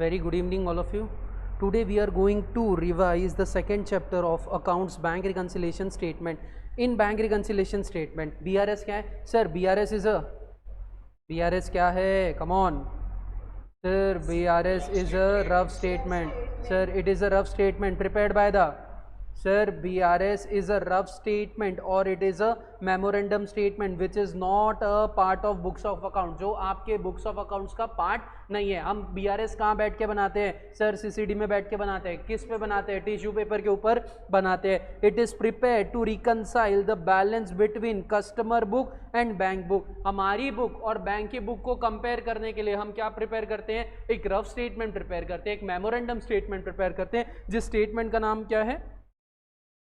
Very good evening all of you. Today we are going to revise the second chapter of accounts bank reconciliation statement. In bank reconciliation statement BRS क्या है sir? BRS क्या है? Come on sir. BRS is a rough statement sir. It is a rough statement prepared by the sir. BRS is a rough statement or it is a memorandum statement which is not a part of books of account, जो आपके books of accounts का part नहीं है. हम BRS कहाँ बैठ के बनाते हैं सर? CCD में बैठ के बनाते हैं. किस पे बनाते हैं? टिश्यू पेपर के ऊपर बनाते हैं. It is prepare to reconcile the balance between customer book and bank book. हमारी बुक और बैंक की बुक को कंपेयर करने के लिए हम क्या प्रिपेयर करते हैं? एक रफ स्टेटमेंट प्रिपेयर करते हैं, एक मेमोरेंडम स्टेटमेंट प्रिपेयर करते हैं, जिस स्टेटमेंट का नाम क्या है?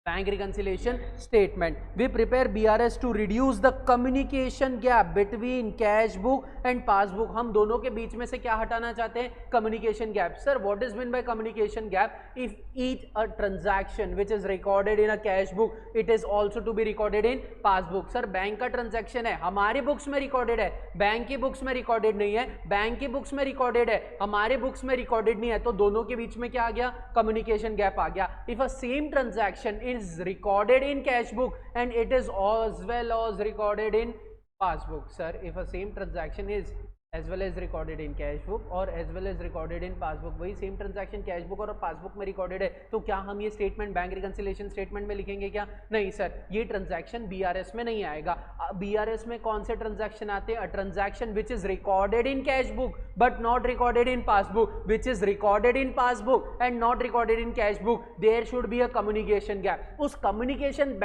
Bank reconciliation statement. We prepare BRS to reduce the communication gap between cash book and passbook. हम दोनों के बीच में से क्या हटाना चाहते हैं? Communication gap. Sir, what is meant by communication gap? If each a transaction which is recorded in a cash book, it is also to be recorded in passbook. Sir, bank का transaction है, हमारी books में recorded है, bank की books में recorded नहीं है, bank की books में recorded है, हमारे books में recorded नहीं है, तो दोनों के बीच में क्या आ गया? Communication gap आ गया. If a same transaction is recorded in cash book and it is as well as recorded in passbook. Sir, if a same transaction is as well as recorded in cash book or as well as recorded in passbook, वही same transaction cash book और passbook में recorded है, तो क्या हम ये statement bank reconciliation statement में लिखेंगे क्या? नहीं सर, ये ट्रांजैक्शन बीआरएस में नहीं आएगा. बीआरएस में कौन से ट्रांजैक्शन आते हैं? Transaction which is recorded in cash book but not recorded in passbook, which is recorded in passbook and not recorded in cash book. There should be a communication gap. उस communication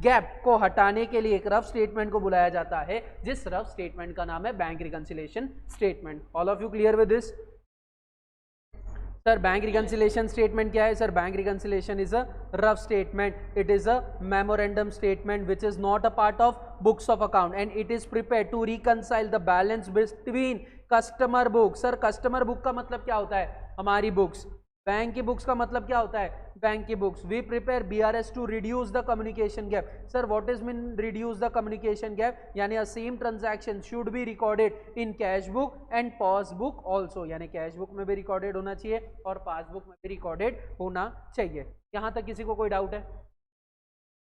gap को हटाने के लिए एक rough statement को बुलाया जाता है, जिस रफ स्टेटमेंट का नाम है bank reconciliation statement. All of you clear with this? Sir, bank reconciliation statement क्या है? Sir, bank reconciliation is a rough statement. It is a memorandum statement which is not a part of books of account and it is prepared to reconcile the balance between customer book. Sir, customer book का मतलब क्या होता है? हमारी books. Bank की books का मतलब क्या होता है? बैंक की books. We prepare BRS to reduce the communication gap. Sir, what is mean reduce the communication gap? यानी a same transaction should be recorded in cash book and passbook also. यानी cash book में भी recorded होना चाहिए और passbook में भी recorded होना चाहिए. यहां तक किसी को कोई डाउट है?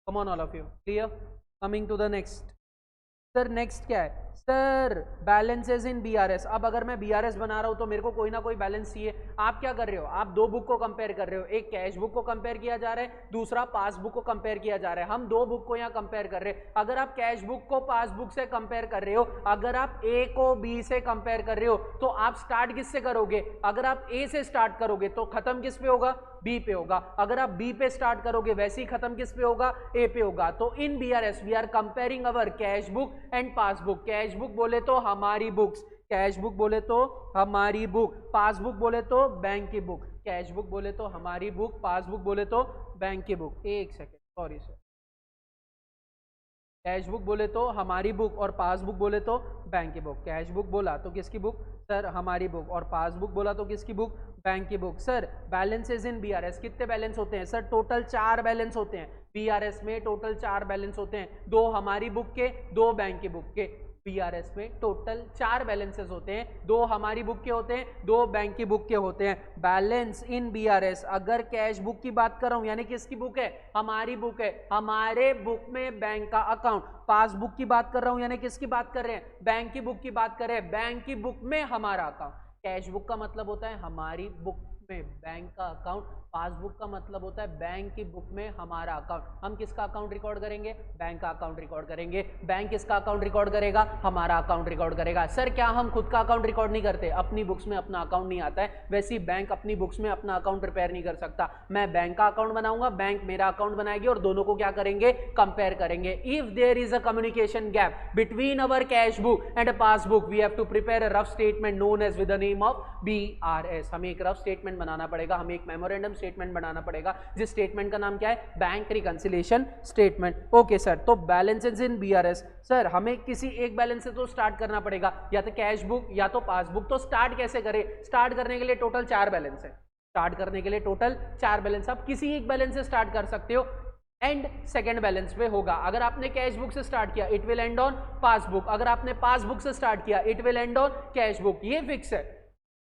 Come on all of you, clear? Coming to the next. Sir, next क्या है? Sir, balances in BRS. अब अगर मैं BRS बना रहा हूं तो मेरे को कोई ना कोई बैलेंस चाहिए. आप क्या कर रहे हो? आप दो बुक को कंपेयर कर रहे हो. एक कैश बुक को कंपेयर किया जा रहा है, दूसरा पासबुक को कंपेयर किया जा रहा है. हम दो बुक को यहाँ कंपेयर कर रहे हैं. अगर आप कैश बुक को पासबुक से कंपेयर कर रहे हो, अगर आप A को B से कंपेयर कर रहे हो, तो आप स्टार्ट किससे करोगे? अगर आप A से स्टार्ट करोगे तो खत्म किस पे होगा? B पे होगा. अगर आप B पे स्टार्ट करोगे वैसे ही खत्म किस पे होगा? A पे होगा. तो in BRS we are comparing our cash book and passbook. Cash book बोले तो हमारी बुक्स, कैश बुक बोले तो हमारी बुक, पासबुक बोले तो बैंक की बुक. कैश बुक बोले तो हमारी बुक, पासबुक बोले तो बैंक की बुक. एक second, sorry sir. Cash book बोले तो हमारी बुक और पासबुक बोले तो बैंक की बुक. कैश बुक बोला तो किसकी बुक? सर, हमारी बुक. और पासबुक बोला तो किसकी बुक? बैंक की book. Sir, balances in BRS कितने बैलेंस होते हैं? सर, टोटल 4 बैलेंस होते हैं. BRS में टोटल 4 बैलेंस होते हैं, 2 हमारी बुक के, 2 बैंक की बुक के. BRS में टोटल 4 बैलेंसेस होते हैं, 2 हमारी बुक के होते हैं, 2 बैंक की बुक के होते हैं. बैलेंस इन BRS, अगर कैश बुक की बात कर रहा हूं यानी किसकी बुक है? हमारी बुक है, हमारे बुक में बैंक का अकाउंट. पासबुक की बात कर रहा हूं यानी किसकी बात कर रहे हैं? बैंक की बुक की बात कर रहे हैं. बैंक की बुक में हमारा अकाउंट. कैश बुक का मतलब होता है हमारी बुक में बैंक का अकाउंट. पासबुक का मतलब होता है बैंक की बुक में हमारा अकाउंट. हम किसका अकाउंट रिकॉर्ड करेंगे? बैंक का अकाउंट रिकॉर्ड करेंगे. बैंक किसका अकाउंट रिकॉर्ड करेगा? हमारा अकाउंट रिकॉर्ड करेगा. सर, क्या हम खुद का अकाउंट रिकॉर्ड नहीं करते? अपनी बुक्स में अपना अकाउंट नहीं आता है, वैसे ही बैंक अपनी बुक्स में अपना अकाउंट प्रिपेयर नहीं कर सकता. मैं बैंक का अकाउंट बनाऊंगा, बैंक मेरा अकाउंट बनाएगी और दोनों को क्या करेंगे? कंपेयर करेंगे. If there is a communication gap between our cash book and passbook, we have to prepare a rough statement known as with the name of BRS. हमें एक रफ स्टेटमेंट बनाना पड़ेगा, हमें एक मेमोरेंडम स्टेटमेंट बनाना पड़ेगा, जिस statement का नाम क्या है? Bank reconciliation statement. Okay sir, तो बैलेंसेस इन BRS. सर, हमें किसी एक बैलेंस से तो स्टार्ट करना पड़ेगा, या तो कैश बुक या तो पासबुक. तो स्टार्ट कैसे करें? स्टार्ट करने के लिए टोटल 4 बैलेंस है. स्टार्ट करने के लिए टोटल 4 बैलेंस. आप किसी एक बैलेंस से स्टार्ट कर सकते हो, एंड सेकेंड बैलेंस पे होगा. अगर आपने कैश बुक से स्टार्ट किया, it will end on passbook. अगर आपने पासबुक से स्टार्ट किया, it will end on cash book. ये फिक्स है.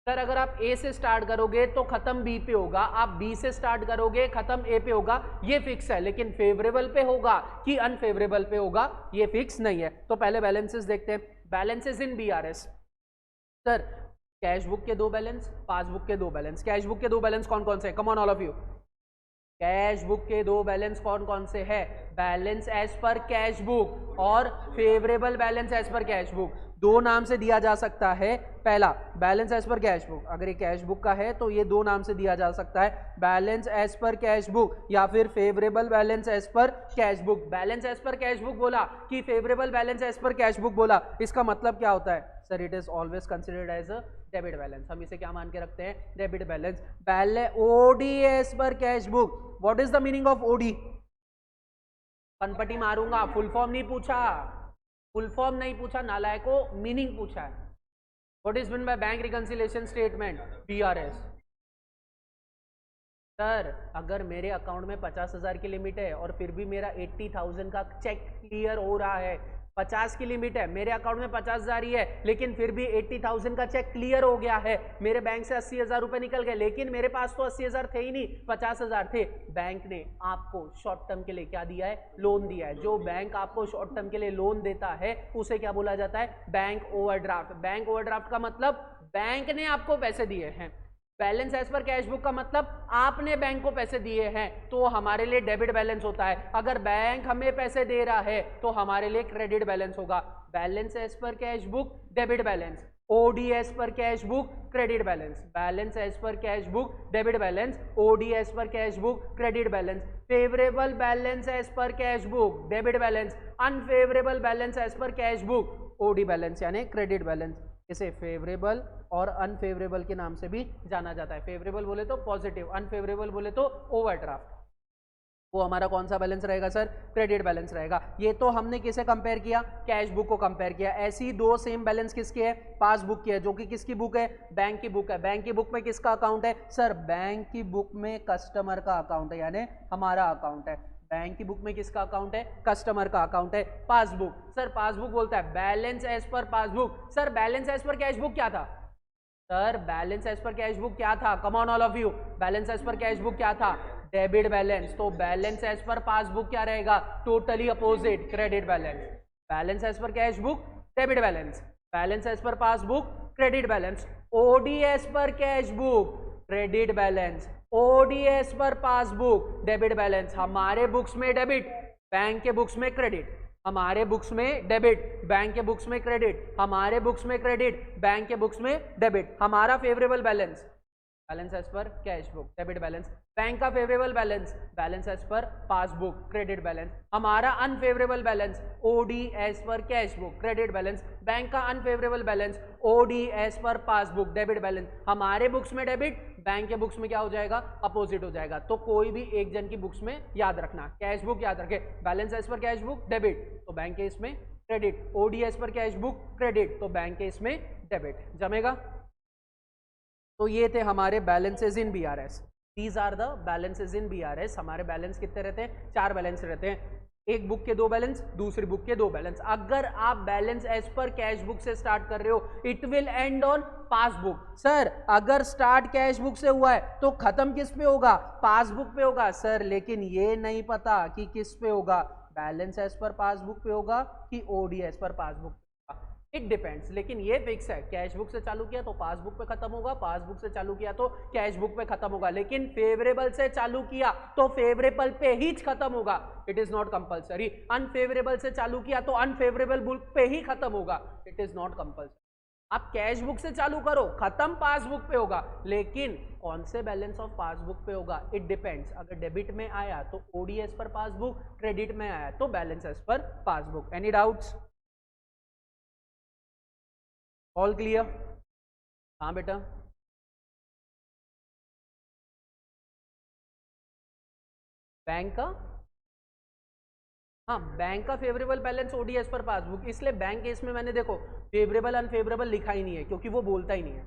सर अगर आप ए से स्टार्ट करोगे तो खत्म बी पे होगा, आप बी से स्टार्ट करोगे खत्म ए पे होगा, ये फिक्स है। लेकिन फेवरेबल पे होगा कि अनफेवरेबल पे होगा ये फिक्स नहीं है। तो पहले बैलेंसेस देखते हैं। बैलेंसेस इन बीआरएस। सर कैश बुक के 2 बैलेंस, पासबुक के 2 बैलेंस। कैश बुक के 2 बैलेंस कौन कौन से? Come on all of you. Cash book के 2 बैलेंस कौन कौन से है? Balance as per cash book और favourable balance as per cash book. 2 नाम से दिया जा सकता है। पहला balance as per cash book, अगर ये कैश बुक का है तो ये 2 नाम से दिया जा सकता है, balance as per cash book या फिर favourable balance as per cash book. Balance as per cash book बोला कि favourable balance as per cash book बोला, इसका मतलब क्या होता है? Sir it is always considered as a debit balance. हम इसे क्या मान के रखते हैं? Debit balance. OD as per cash book. What is the meaning of OD? कनपटी मारूंगा, फुल फॉर्म नहीं पूछा, फुल फॉर्म नहीं पूछा नालायको, मीनिंग पूछा है। What is mean by bank reconciliation statement? BRS. Sir अगर मेरे अकाउंट में 50,000 की लिमिट है और फिर भी मेरा 80,000 का चेक क्लियर हो रहा है, 50 की लिमिट है, मेरे अकाउंट में 50,000 ही है, लेकिन फिर भी 80,000 का चेक क्लियर हो गया है, मेरे बैंक से 80,000 रुपए निकल गए, लेकिन मेरे पास तो 80,000 थे ही नहीं, 50,000 थे। बैंक ने आपको शॉर्ट टर्म के लिए क्या दिया है? लोन दिया है। जो बैंक आपको शॉर्ट टर्म के लिए लोन देता है उसे क्या बोला जाता है? Bank overdraft. बैंक ओवरड्राफ्ट का मतलब बैंक ने आपको पैसे दिए हैं। Balance as per cash book का मतलब आपने बैंक को पैसे दिए हैं, तो हमारे लिए डेबिट बैलेंस होता है। अगर बैंक हमें पैसे दे रहा है तो हमारे लिए क्रेडिट बैलेंस होगा। Balance as per cash book debit balance, OD as per cash book credit balance. Balance as per cash book debit balance, OD as per cash book credit balance. Favourable balance as per cash book debit balance, unfavourable balance as per cash book OD balance यानी credit balance. इसे favourable और unfavourable के नाम से भी जाना जाता है। फेवरेबल बोले तो पॉजिटिव, अनफेवरेबल बोले तो ओवरड्राफ्ट। वो हमारा कौन सा बैलेंस रहेगा सर? क्रेडिट बैलेंस रहेगा। ये तो हमने किसे कंपेयर किया? कैश बुक को कंपेयर किया। ऐसी 2 सेम बैलेंस किसके है? पासबुक की है, जो कि किसकी बुक है? बैंक की बुक है। बैंक की बुक में किसका अकाउंट है? सर बैंक की बुक में कस्टमर का अकाउंट है, यानी हमारा अकाउंट है। बैंक की बुक में किसका अकाउंट है? कस्टमर का अकाउंट है। पासबुक, सर पासबुक बोलता है balance as per passbook. Sir balance as per cash book क्या था? Sir balance as per cash book क्या था? Come on all of you, balance as per cash book क्या था? Debit balance. तो balance as per passbook क्या रहेगा? Totally opposite, credit balance. Balance as per cash book debit balance, balance as per passbook credit balance. OD as per cash book credit balance, OD as per passbook debit balance. हमारे books में debit, bank के books में credit. हमारे books में debit, bank के books में credit. हमारे books में क्रेडिट, बैंक के बुक्स में डेबिट। हमारा favourable balance balance as per cash book debit balance. Bank का favourable balance balance as per passbook credit balance. हमारा unfavourable balance OD as per cash book credit balance. Bank का unfavourable balance OD as per passbook debit balance. हमारे books में debit, bank के books में क्या हो जाएगा? अपोजिट हो जाएगा। तो कोई भी एक जन की बुक्स में याद रखना, कैश बुक याद रखे, balance as per cash book debit तो बैंक के इसमें credit, OD as per cash book credit तो बैंक के इसमें डेबिट। जमेगा? तो ये थे हमारे balances in BRS. These are the balances in BRS. हमारे बैलेंस कितने रहते हैं? 4 बैलेंस रहते हैं। एक बुक के 2 बैलेंस, दूसरी बुक के 2 बैलेंस। अगर आप balance as per cash book से स्टार्ट कर रहे हो, it will end on passbook. Sir अगर स्टार्ट कैश बुक से हुआ है तो खत्म किस पे होगा? पासबुक पे होगा। सर लेकिन ये नहीं पता कि किस पे होगा, बैलेंस एज पर पासबुक पे होगा कि ODS per passbook. It depends, लेकिन ये फिक्स है, कैश बुक से चालू किया तो पासबुक पे खत्म होगा, पासबुक से चालू किया तो कैश बुक पे खत्म होगा। लेकिन फेवरेबल से चालू किया तो फेवरेबल पे ही खत्म होगा, it is not compulsory. Unfavourable से चालू किया तो अनफेवरेबल बुक पे ही खत्म होगा, इट इज नॉट कंपल्सरी। आप कैश बुक से चालू करो, खत्म पासबुक पे होगा, लेकिन कौन से बैलेंस ऑफ पासबुक पे होगा? It depends. अगर डेबिट में आया तो ओडीएस पर पासबुक, क्रेडिट में आया तो balance as per passbook. Any doubts? All clear? हाँ बेटा, बैंक का, हाँ बैंक का favourable balance OD as per passbook, इसलिए बैंक केस में मैंने देखो फेवरेबल अनफेवरेबल लिखा ही नहीं है क्योंकि वो बोलता ही नहीं है।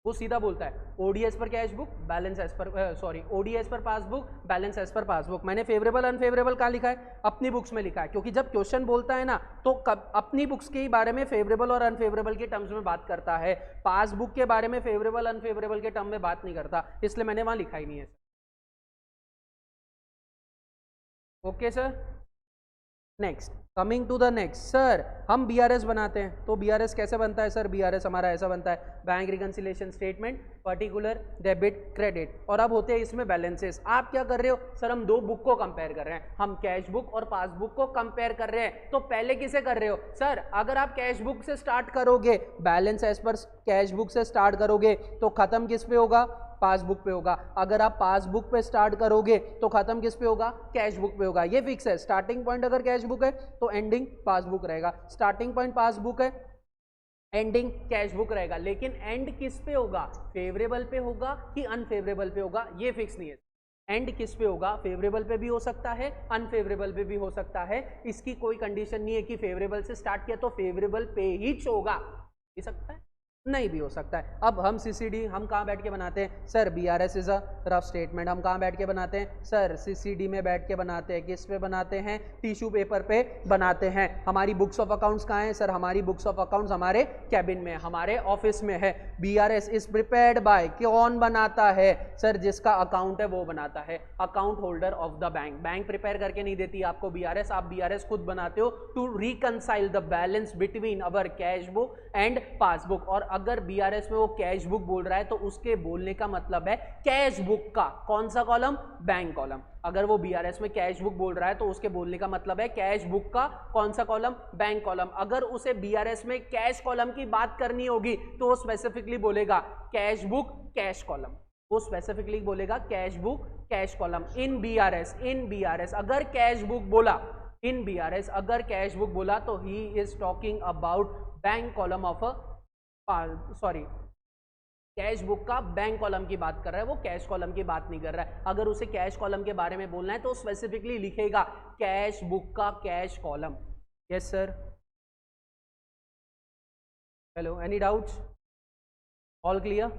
वो सीधा बोलता है OD as per cash book, balance as per OD as per passbook, balance as per passbook. मैंने फेवरेबल अनफेवरेबल कहाँ लिखा है? अपनी बुक्स में लिखा है, क्योंकि जब क्वेश्चन बोलता है ना तो अपनी बुक्स के बारे में फेवरेबल और अनफेवरेबल के टर्म्स में बात करता है, पासबुक के बारे में फेवरेबल अनफेवरेबल के टर्म में बात नहीं करता, इसलिए मैंने वहां लिखा ही नहीं है। Okay sir, next, coming to the next. Sir हम बीआरएस बनाते हैं, तो बीआरएस कैसे बनता है सर? बीआरएस हमारा ऐसा बनता है, bank reconciliation statement, particular debit credit, और अब होते हैं इसमें बैलेंसेस। आप क्या कर रहे हो सर? हम दो बुक को कंपेयर कर रहे हैं, हम कैश बुक और पासबुक को कंपेयर कर रहे हैं। तो पहले किसे कर रहे हो सर? अगर आप कैश बुक से स्टार्ट करोगे, balance as per cash book से स्टार्ट करोगे, तो खत्म किस पे होगा? पासबुक पे होगा। अगर आप पासबुक पे स्टार्ट करोगे तो खत्म किस पे होगा? कैश बुक पे होगा। ये फिक्स है, स्टार्टिंग पॉइंट अगर कैश बुक है तो एंडिंग पासबुक रहेगा, स्टार्टिंग पॉइंट पासबुक है, एंडिंग कैश बुक रहेगा। लेकिन एंड किस पे होगा? फेवरेबल पे होगा कि अनफेवरेबल पे होगा, ये फिक्स नहीं है। एंड किस पे होगा? फेवरेबल पे भी हो सकता है, अनफेवरेबल पे भी हो सकता है। इसकी कोई कंडीशन नहीं है कि फेवरेबल से स्टार्ट किया तो फेवरेबल पे ही होगा, हो सकता है, नहीं भी हो सकता है। अब हम सीसीडी हम कहाँ बैठ के बनाते हैं sir? BRS is a rough statement. हम कहाँ बैठ के बनाते हैं सर? सीसीडी में बैठ के बनाते हैं। किस पे बनाते हैं? टिश्यू पेपर पे बनाते हैं। हमारी बुक्स ऑफ अकाउंट्स कहाँ है सर? हमारी बुक्स ऑफ अकाउंट्स हमारे कैबिन में, हमारे ऑफिस में है। बीआरएस इज प्रिपेयर्ड बाय, कौन बनाता है सर? जिसका अकाउंट है वो बनाता है, account holder of the bank. Bank prepare करके नहीं देती आपको बीआरएस, आप बीआरएस खुद बनाते हो to reconcile the balance between our cash book and passbook. और अगर बीआरएस में वो कैश बुक बोल रहा है तो उसके बोलने का मतलब है कैश बुक का कौन सा कॉलम? Bank column. अगर वो बीआरएस में कैश बुक बोल रहा है तो उसके बोलने का मतलब है कैश बुक का कौन सा कॉलम? Bank column. अगर उसे बीआरएस में कैश कॉलम की बात करनी होगी तो वो स्पेसिफिकली बोलेगा कैश बुक कैश कॉलम, वो स्पेसिफिकली बोलेगा कैश बुक कैश कॉलम। इन बीआरएस अगर कैश बुक बोला, इन बीआरएस अगर कैश बुक बोला तो he is talking about bank column of a cash book का बैंक कॉलम की बात कर रहा है, वो कैश कॉलम की बात नहीं कर रहा है। अगर उसे कैश कॉलम के बारे में बोलना है तो स्पेसिफिकली लिखेगा कैश बुक का cash column. Yes sir, hello, any doubts? All clear?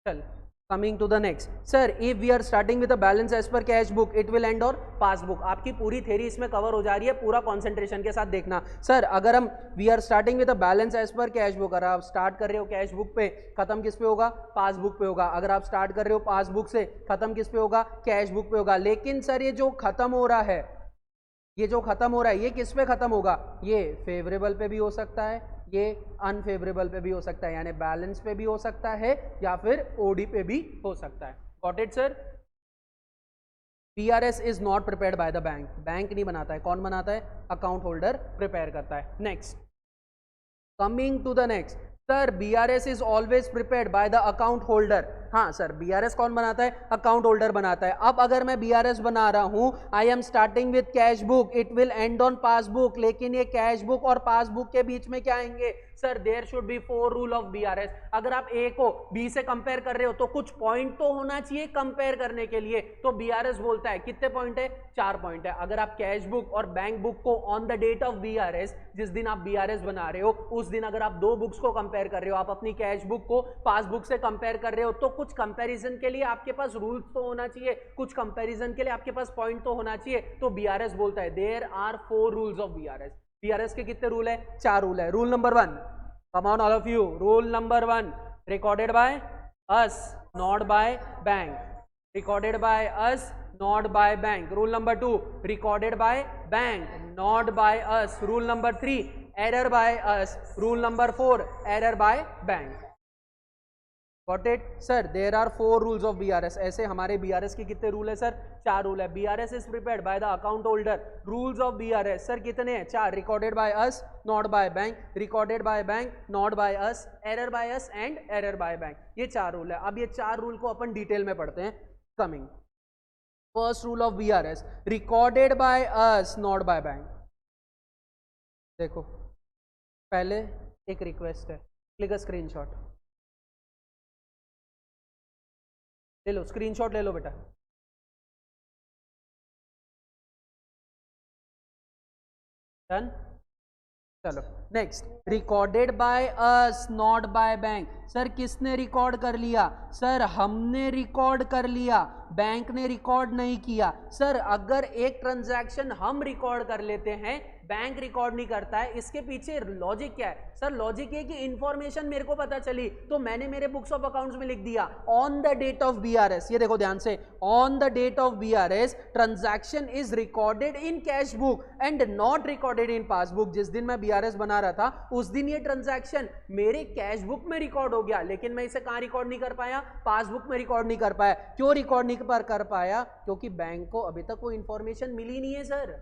चल, coming to the next. Sir if we are starting with a balance as per cash book it will end on passbook. आपकी पूरी theory इसमें cover हो जा रही है, पूरा concentration के साथ देखना। सर अगर हम we are starting with a balance as per cash book, अगर आप स्टार्ट कर रहे हो कैश बुक पे, खत्म किस पे होगा? पासबुक पे होगा। अगर आप स्टार्ट कर रहे हो पासबुक से, खत्म किस पे होगा? कैश बुक पे होगा। लेकिन सर ये जो खत्म हो रहा है, ये जो खत्म हो रहा है ये किस पे खत्म होगा? ये फेवरेबल पे भी हो सकता है, ये अनफेवरेबल पे भी हो सकता है, यानी बैलेंस पे भी हो सकता है या फिर ओडी पे भी हो सकता है। Got it sir? BRS is not prepared by the bank, bank नहीं बनाता है, कौन बनाता है? अकाउंट होल्डर प्रिपेयर करता है। Next, coming to the next. Sir BRS is always prepared by the account holder. हाँ सर, बीआरएस कौन बनाता है? अकाउंट होल्डर बनाता है। अब अगर मैं बीआरएस बना रहा हूं, आई am starting with cash book, it will end on passbook, लेकिन ये कैश बुक और पासबुक के बीच में क्या आएंगे sir? There should be 4 rule of BRS. अगर आप ए को बी से कंपेयर कर रहे हो तो कुछ पॉइंट तो होना चाहिए कंपेयर करने के लिए, तो बीआरएस बोलता है कितने पॉइंट है? 4 पॉइंट है। अगर आप कैश बुक और बैंक बुक को on the date of BRS, जिस दिन आप बीआरएस बना रहे हो उस दिन अगर आप दो बुक्स को कंपेयर कर रहे हो, आप अपनी कैश बुक को पासबुक से कंपेयर कर रहे हो, तो कुछ कंपैरिजन के लिए आपके पास रूल्स तो होना चाहिए, कुछ कंपैरिजन के लिए आपके पास पॉइंट तो होना चाहिए। तो बीआरएस बोलता है there are 4 rules of BRS. BRS के कितने रूल है? 4 रूल है। Rule number 1, come on all of you, rule number 1, recorded by us not by bank, recorded by us not by bank. Rule number 2, recorded by bank not by us. Rule number 3, error by us. Rule number 4, error by bank. Got it? Sir there are 4 rules of BRS. ऐसे हमारे BRS के कितने rule है sir? 4 rule है। BRS is prepared by the account holder. Rules of BRS sir कितने हैं? 4। Recorded by us not by bank, recorded by bank not by us, error by us and error by bank. ये 4 rule है। अब ये 4 rule को अपन detail में पढ़ते हैं। Coming first rule of BRS, recorded by us not by bank. देखो पहले एक रिक्वेस्ट है, क्लिक अ स्क्रीनशॉट, ले लो स्क्रीनशॉट, ले लो बेटा। डन? चलो next, recorded by us not by bank. Sir किसने रिकॉर्ड कर लिया? सर हमने रिकॉर्ड कर लिया, बैंक ने रिकॉर्ड नहीं किया। सर अगर एक ट्रांजैक्शन हम रिकॉर्ड कर लेते हैं, बैंक रिकॉर्ड नहीं करता है, इसके पीछे लॉजिक क्या है? सर लॉजिक ये कि इंफॉर्मेशन मेरे को पता चली तो मैंने मेरे बुक्स ऑफ अकाउंट्स में लिख दिया on the date of BRS. ये देखो ध्यान से, on the date of BRS transaction is recorded in cash book and not recorded in passbook. जिस दिन मैं बीआरएस बना रहा था उस दिन ये ट्रांजैक्शन मेरे कैश बुक में रिकॉर्ड हो गया, लेकिन मैं इसे कहां रिकॉर्ड नहीं कर पाया? पासबुक में रिकॉर्ड नहीं कर पाया। क्यों रिकॉर्ड नहीं कर पाया? क्योंकि बैंक को अभी तक वो इंफॉर्मेशन मिली नहीं है। सर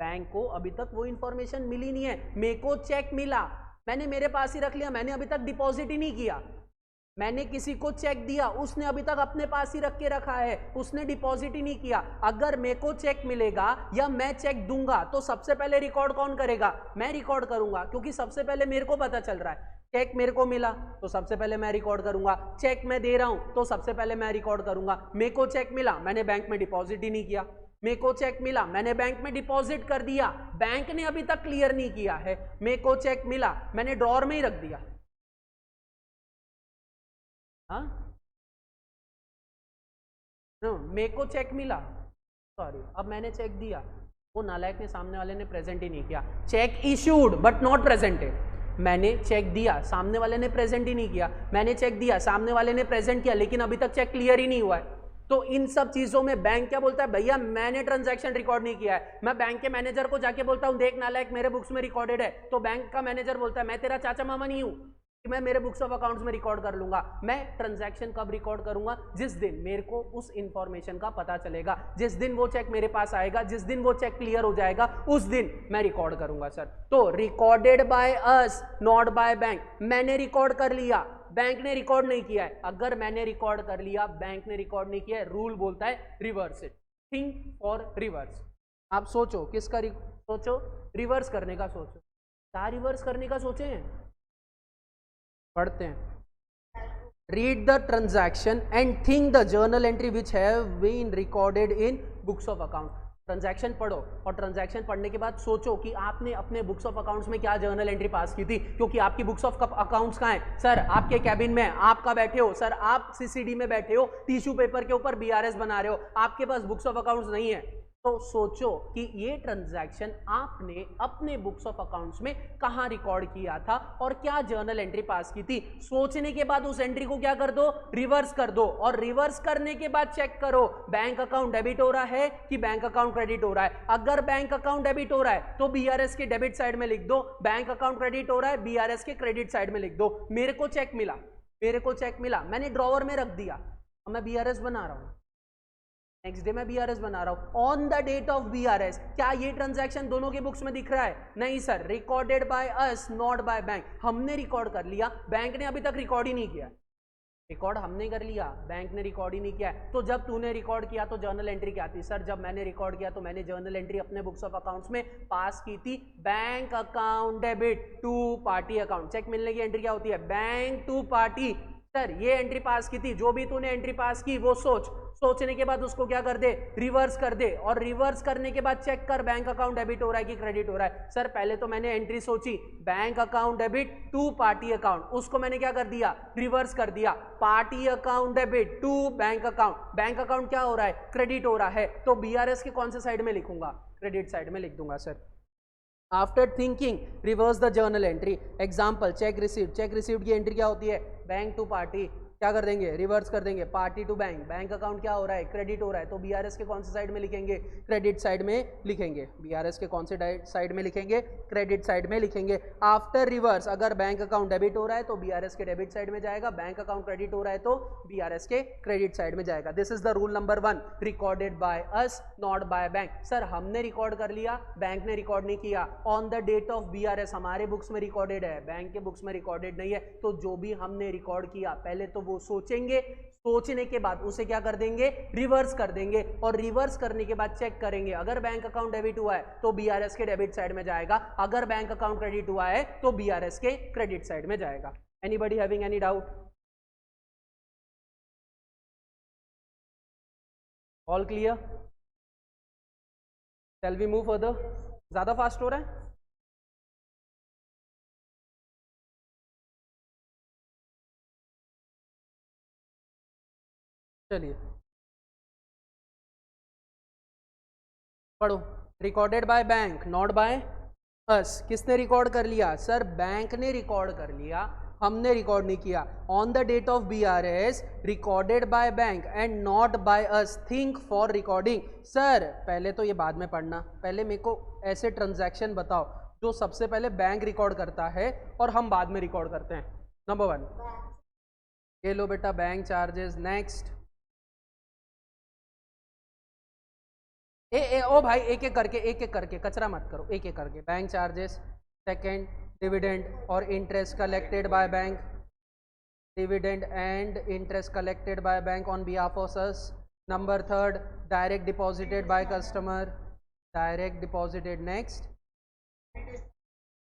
बैंक को अभी तक वो इंफॉर्मेशन मिली नहीं है। मेरे को चेक मिला, मैंने मेरे पास ही रख लिया, मैंने अभी तक डिपॉजिट ही नहीं किया। मैंने किसी को चेक दिया, उसने अभी तक अपने पास ही रख के रखा है, उसने डिपॉजिट ही नहीं किया। अगर मेरे को चेक मिलेगा या मैं चेक दूंगा तो सबसे पहले रिकॉर्ड कौन करेगा? मैं रिकॉर्ड करूंगा, क्योंकि सबसे पहले मेरे को पता चल रहा है। चेक मेरे को मिला तो सबसे पहले मैं रिकॉर्ड करूंगा, चेक मैं दे रहा हूं तो सबसे पहले मैं रिकॉर्ड करूंगा। मेरे को चेक मिला, मैंने बैंक में डिपॉजिट ही नहीं किया। मेरे को चेक मिला, मैंने बैंक में डिपॉजिट कर दिया, बैंक ने अभी तक क्लियर नहीं किया है। मेरे को चेक मिला, मैंने ड्रॉअर में ही रख दिया। हाँ, मेरे को चेक मिला, सॉरी, अब मैंने चेक दिया, वो नालायक ने, सामने वाले ने प्रेजेंट ही नहीं किया। Check issued but not presented. मैंने चेक दिया, सामने वाले ने प्रेजेंट ही नहीं किया। मैंने चेक दिया, सामने वाले ने प्रेजेंट किया, लेकिन अभी तक चेक क्लियर ही नहीं हुआ है। तो इन सब चीजों में बैंक क्या बोलता है? भैया मैंने ट्रांजैक्शन रिकॉर्ड नहीं किया है। मैं बैंक के मैनेजर को जाके बोलता हूं, देख नालायक मेरे बुक्स में रिकॉर्डेड है, तो बैंक का मैनेजर बोलता है मैं तेरा चाचा मामा नहीं हूं कि मैं मेरे बुक्स ऑफ अकाउंट्स में रिकॉर्ड कर लूंगा। मैं ट्रांजैक्शन कब रिकॉर्ड करूंगा? जिस दिन मेरे को उस इंफॉर्मेशन का पता चलेगा, जिस दिन वो चेक मेरे पास आएगा, जिस दिन वो चेक क्लियर हो जाएगा, उस दिन मैं रिकॉर्ड करूंगा। सर तो recorded by us not by bank. मैंने रिकॉर्ड कर लिया, बैंक ने रिकॉर्ड नहीं किया है। अगर मैंने रिकॉर्ड कर लिया, बैंक ने रिकॉर्ड नहीं किया है, रूल बोलता है reverse it. Think for reverse. आप सोचो किसका सोचो, रिवर्स करने का सोचो। क्या रिवर्स करने का सोचे हैं? पढ़ते हैं। Read the transaction and think the journal entry which have been recorded in books of account. Transaction पढ़ो और ट्रांजैक्शन पढ़ने के बाद सोचो कि आपने अपने बुक्स ऑफ अकाउंट्स में क्या जर्नल एंट्री पास की थी, क्योंकि आपकी बुक्स ऑफ अकाउंट्स कहाँ है? सर आपके कैबिन में, आप का बैठे हो, सर आप सीसीडी में बैठे हो, टिश्यू पेपर के ऊपर बीआरएस बना रहे हो, आपके पास बुक्स ऑफ अकाउंट्स नहीं है। तो सोचो कि ये ट्रांजैक्शन आपने अपने बुक्स ऑफ अकाउंट्स में कहां रिकॉर्ड किया था और क्या जर्नल एंट्री पास की थी। सोचने के बाद उस एंट्री को क्या कर दो? रिवर्स कर दो। और रिवर्स करने के बाद चेक करो बैंक अकाउंट डेबिट हो रहा है कि बैंक अकाउंट क्रेडिट हो रहा है। अगर बैंक अकाउंट डेबिट हो रहा है तो बीआरएस के डेबिट साइड में लिख दो, बैंक अकाउंट क्रेडिट हो रहा है बीआरएस के क्रेडिट साइड में लिख दो। मेरे को चेक मिला, मेरे को चेक मिला, मैंने ड्रॉअर में रख दिया, मैं बीआरएस बना रहा हूं, नेक्स्ट डे मैं बीआरएस बना रहा हूं on the date of BRS. क्या ये ट्रांजैक्शन दोनों के बुक्स में दिख रहा है? नहीं sir, recorded by us not by bank. हमने रिकॉर्ड कर लिया, बैंक ने अभी तक रिकॉर्ड ही नहीं किया। रिकॉर्ड हमने कर लिया, बैंक ने रिकॉर्ड ही नहीं किया। तो जब तूने रिकॉर्ड किया तो जर्नल एंट्री क्या थी? सर जब मैंने रिकॉर्ड किया तो मैंने जर्नल एंट्री अपने बुक्स ऑफ अकाउंट्स में पास की थी, bank account debit to party account. Cheque मिलने की एंट्री क्या होती है? Bank to party. सर ये एंट्री पास की थी, जो भी तूने एंट्री पास की वो सोचने के बाद उसको क्या कर दे? रिवर्स कर दे। और रिवर्स करने के बाद चेक कर बैंक अकाउंट डेबिट हो रहा है कि क्रेडिट हो रहा है। सर पहले तो मैंने एंट्री सोची bank account debit to party account, उसको मैंने क्या कर दिया? रिवर्स कर दिया। Party account debit to bank account, bank account क्या हो रहा है? क्रेडिट हो रहा है, तो बीआरएस के कौन से साइड में लिखूंगा? क्रेडिट साइड में लिख दूंगा। Sir after thinking reverse the journal entry. Example check received. Check received की एंट्री क्या होती है? बैंक टू पार्टी, क्या कर देंगे? रिवर्स कर देंगे। Party to bank, bank account क्या हो रहा है? क्रेडिट हो रहा है, तो बीआरएस के कौन से साइड में लिखेंगे? क्रेडिट साइड में लिखेंगे। बीआरएस के कौन से साइड में लिखेंगे? क्रेडिट साइड में लिखेंगे। आफ्टर रिवर्स, अगर बैंक अकाउंट डेबिट हो रहा है तो बीआरएस के डेबिट साइड में जाएगा, बैंक अकाउंट क्रेडिट हो रहा है तो बीआरएस के क्रेडिट साइड में जाएगा। This is the rule number 1, recorded by us not by bank. Sir हमने रिकॉर्ड कर लिया, बैंक ने रिकॉर्ड नहीं किया। On the date of BRS हमारे बुक्स में रिकॉर्डेड है, बैंक के बुक्स में रिकॉर्डेड नहीं है। तो जो भी हमने रिकॉर्ड किया पहले तो वो सोचेंगे, सोचने के बाद उसे क्या कर देंगे? रिवर्स कर देंगे। और रिवर्स करने के बाद चेक करेंगे, अगर बैंक अकाउंट डेबिट हुआ है तो बीआरएस के डेबिट साइड में जाएगा, अगर बैंक अकाउंट क्रेडिट हुआ है तो बीआरएस के क्रेडिट साइड में जाएगा। Anybody having any doubt? All clear? Shall we move further? ज्यादा फास्ट हो रहा है? चलिए पढ़ो। Recorded by bank not by us. किसने रिकॉर्ड कर लिया सर? बैंक ने रिकॉर्ड कर लिया, हमने रिकॉर्ड नहीं किया। On the date of BRS recorded by bank and not by us. Think for recording. Sir पहले तो ये बाद में पढ़ना, पहले मेरे को ऐसे ट्रांजैक्शन बताओ जो सबसे पहले बैंक रिकॉर्ड करता है और हम बाद में रिकॉर्ड करते हैं। नंबर 1 ये लो बेटा, बैंक चार्जेस। नेक्स्ट ओ भाई एक एक करके कचरा मत करो, एक एक करके। बैंक चार्जेस, सेकंड डिविडेंड और interest collected by bank, dividend and interest collected by bank on behalf of us. Number 3 direct deposited by customer, direct deposited. Next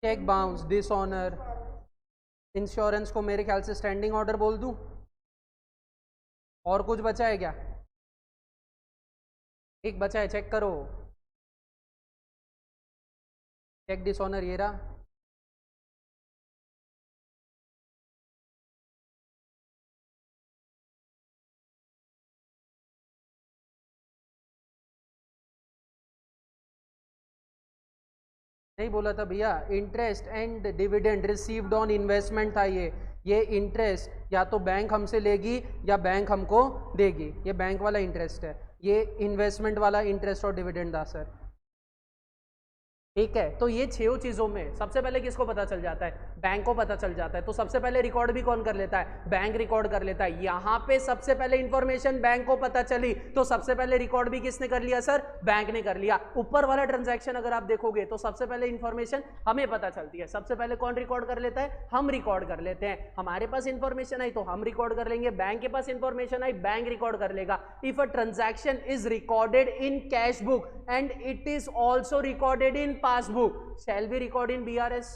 cheque bounce, dishonour. Insurance को मेरे ख्याल से स्टैंडिंग ऑर्डर बोल दूं। और कुछ बचा है क्या? एक बचा है, चेक करो। चेक डिसऑनर ये रहा। नहीं बोला था भैया, interest and dividend received on investment था ये इंटरेस्ट या तो बैंक हमसे लेगी या बैंक हमको देगी, ये बैंक वाला इंटरेस्ट है। ये इन्वेस्टमेंट वाला इंटरेस्ट और डिविडेंड था सर, ठीक है। तो ये 6 चीजों में सबसे पहले किसको पता चल जाता है? बैंक को पता चल जाता है। तो सबसे पहले रिकॉर्ड भी कौन कर लेता है? बैंक रिकॉर्ड कर लेता है। यहां पे सबसे पहले इंफॉर्मेशन बैंक को पता चली, तो सबसे पहले रिकॉर्ड भी किसने कर लिया सर? बैंक ने कर लिया। ऊपर वाला ट्रांजैक्शन अगर आप देखोगे तो सबसे पहले इंफॉर्मेशन हमें पता चलती है। सबसे पहले कौन रिकॉर्ड कर लेता है? हम रिकॉर्ड कर लेते हैं। हमारे पास इंफॉर्मेशन आई तो हम रिकॉर्ड कर लेंगे, बैंक के पास इंफॉर्मेशन आई बैंक रिकॉर्ड कर लेगा। If a transaction is recorded in cash book and it is also recorded in passbook shall be record in BRS।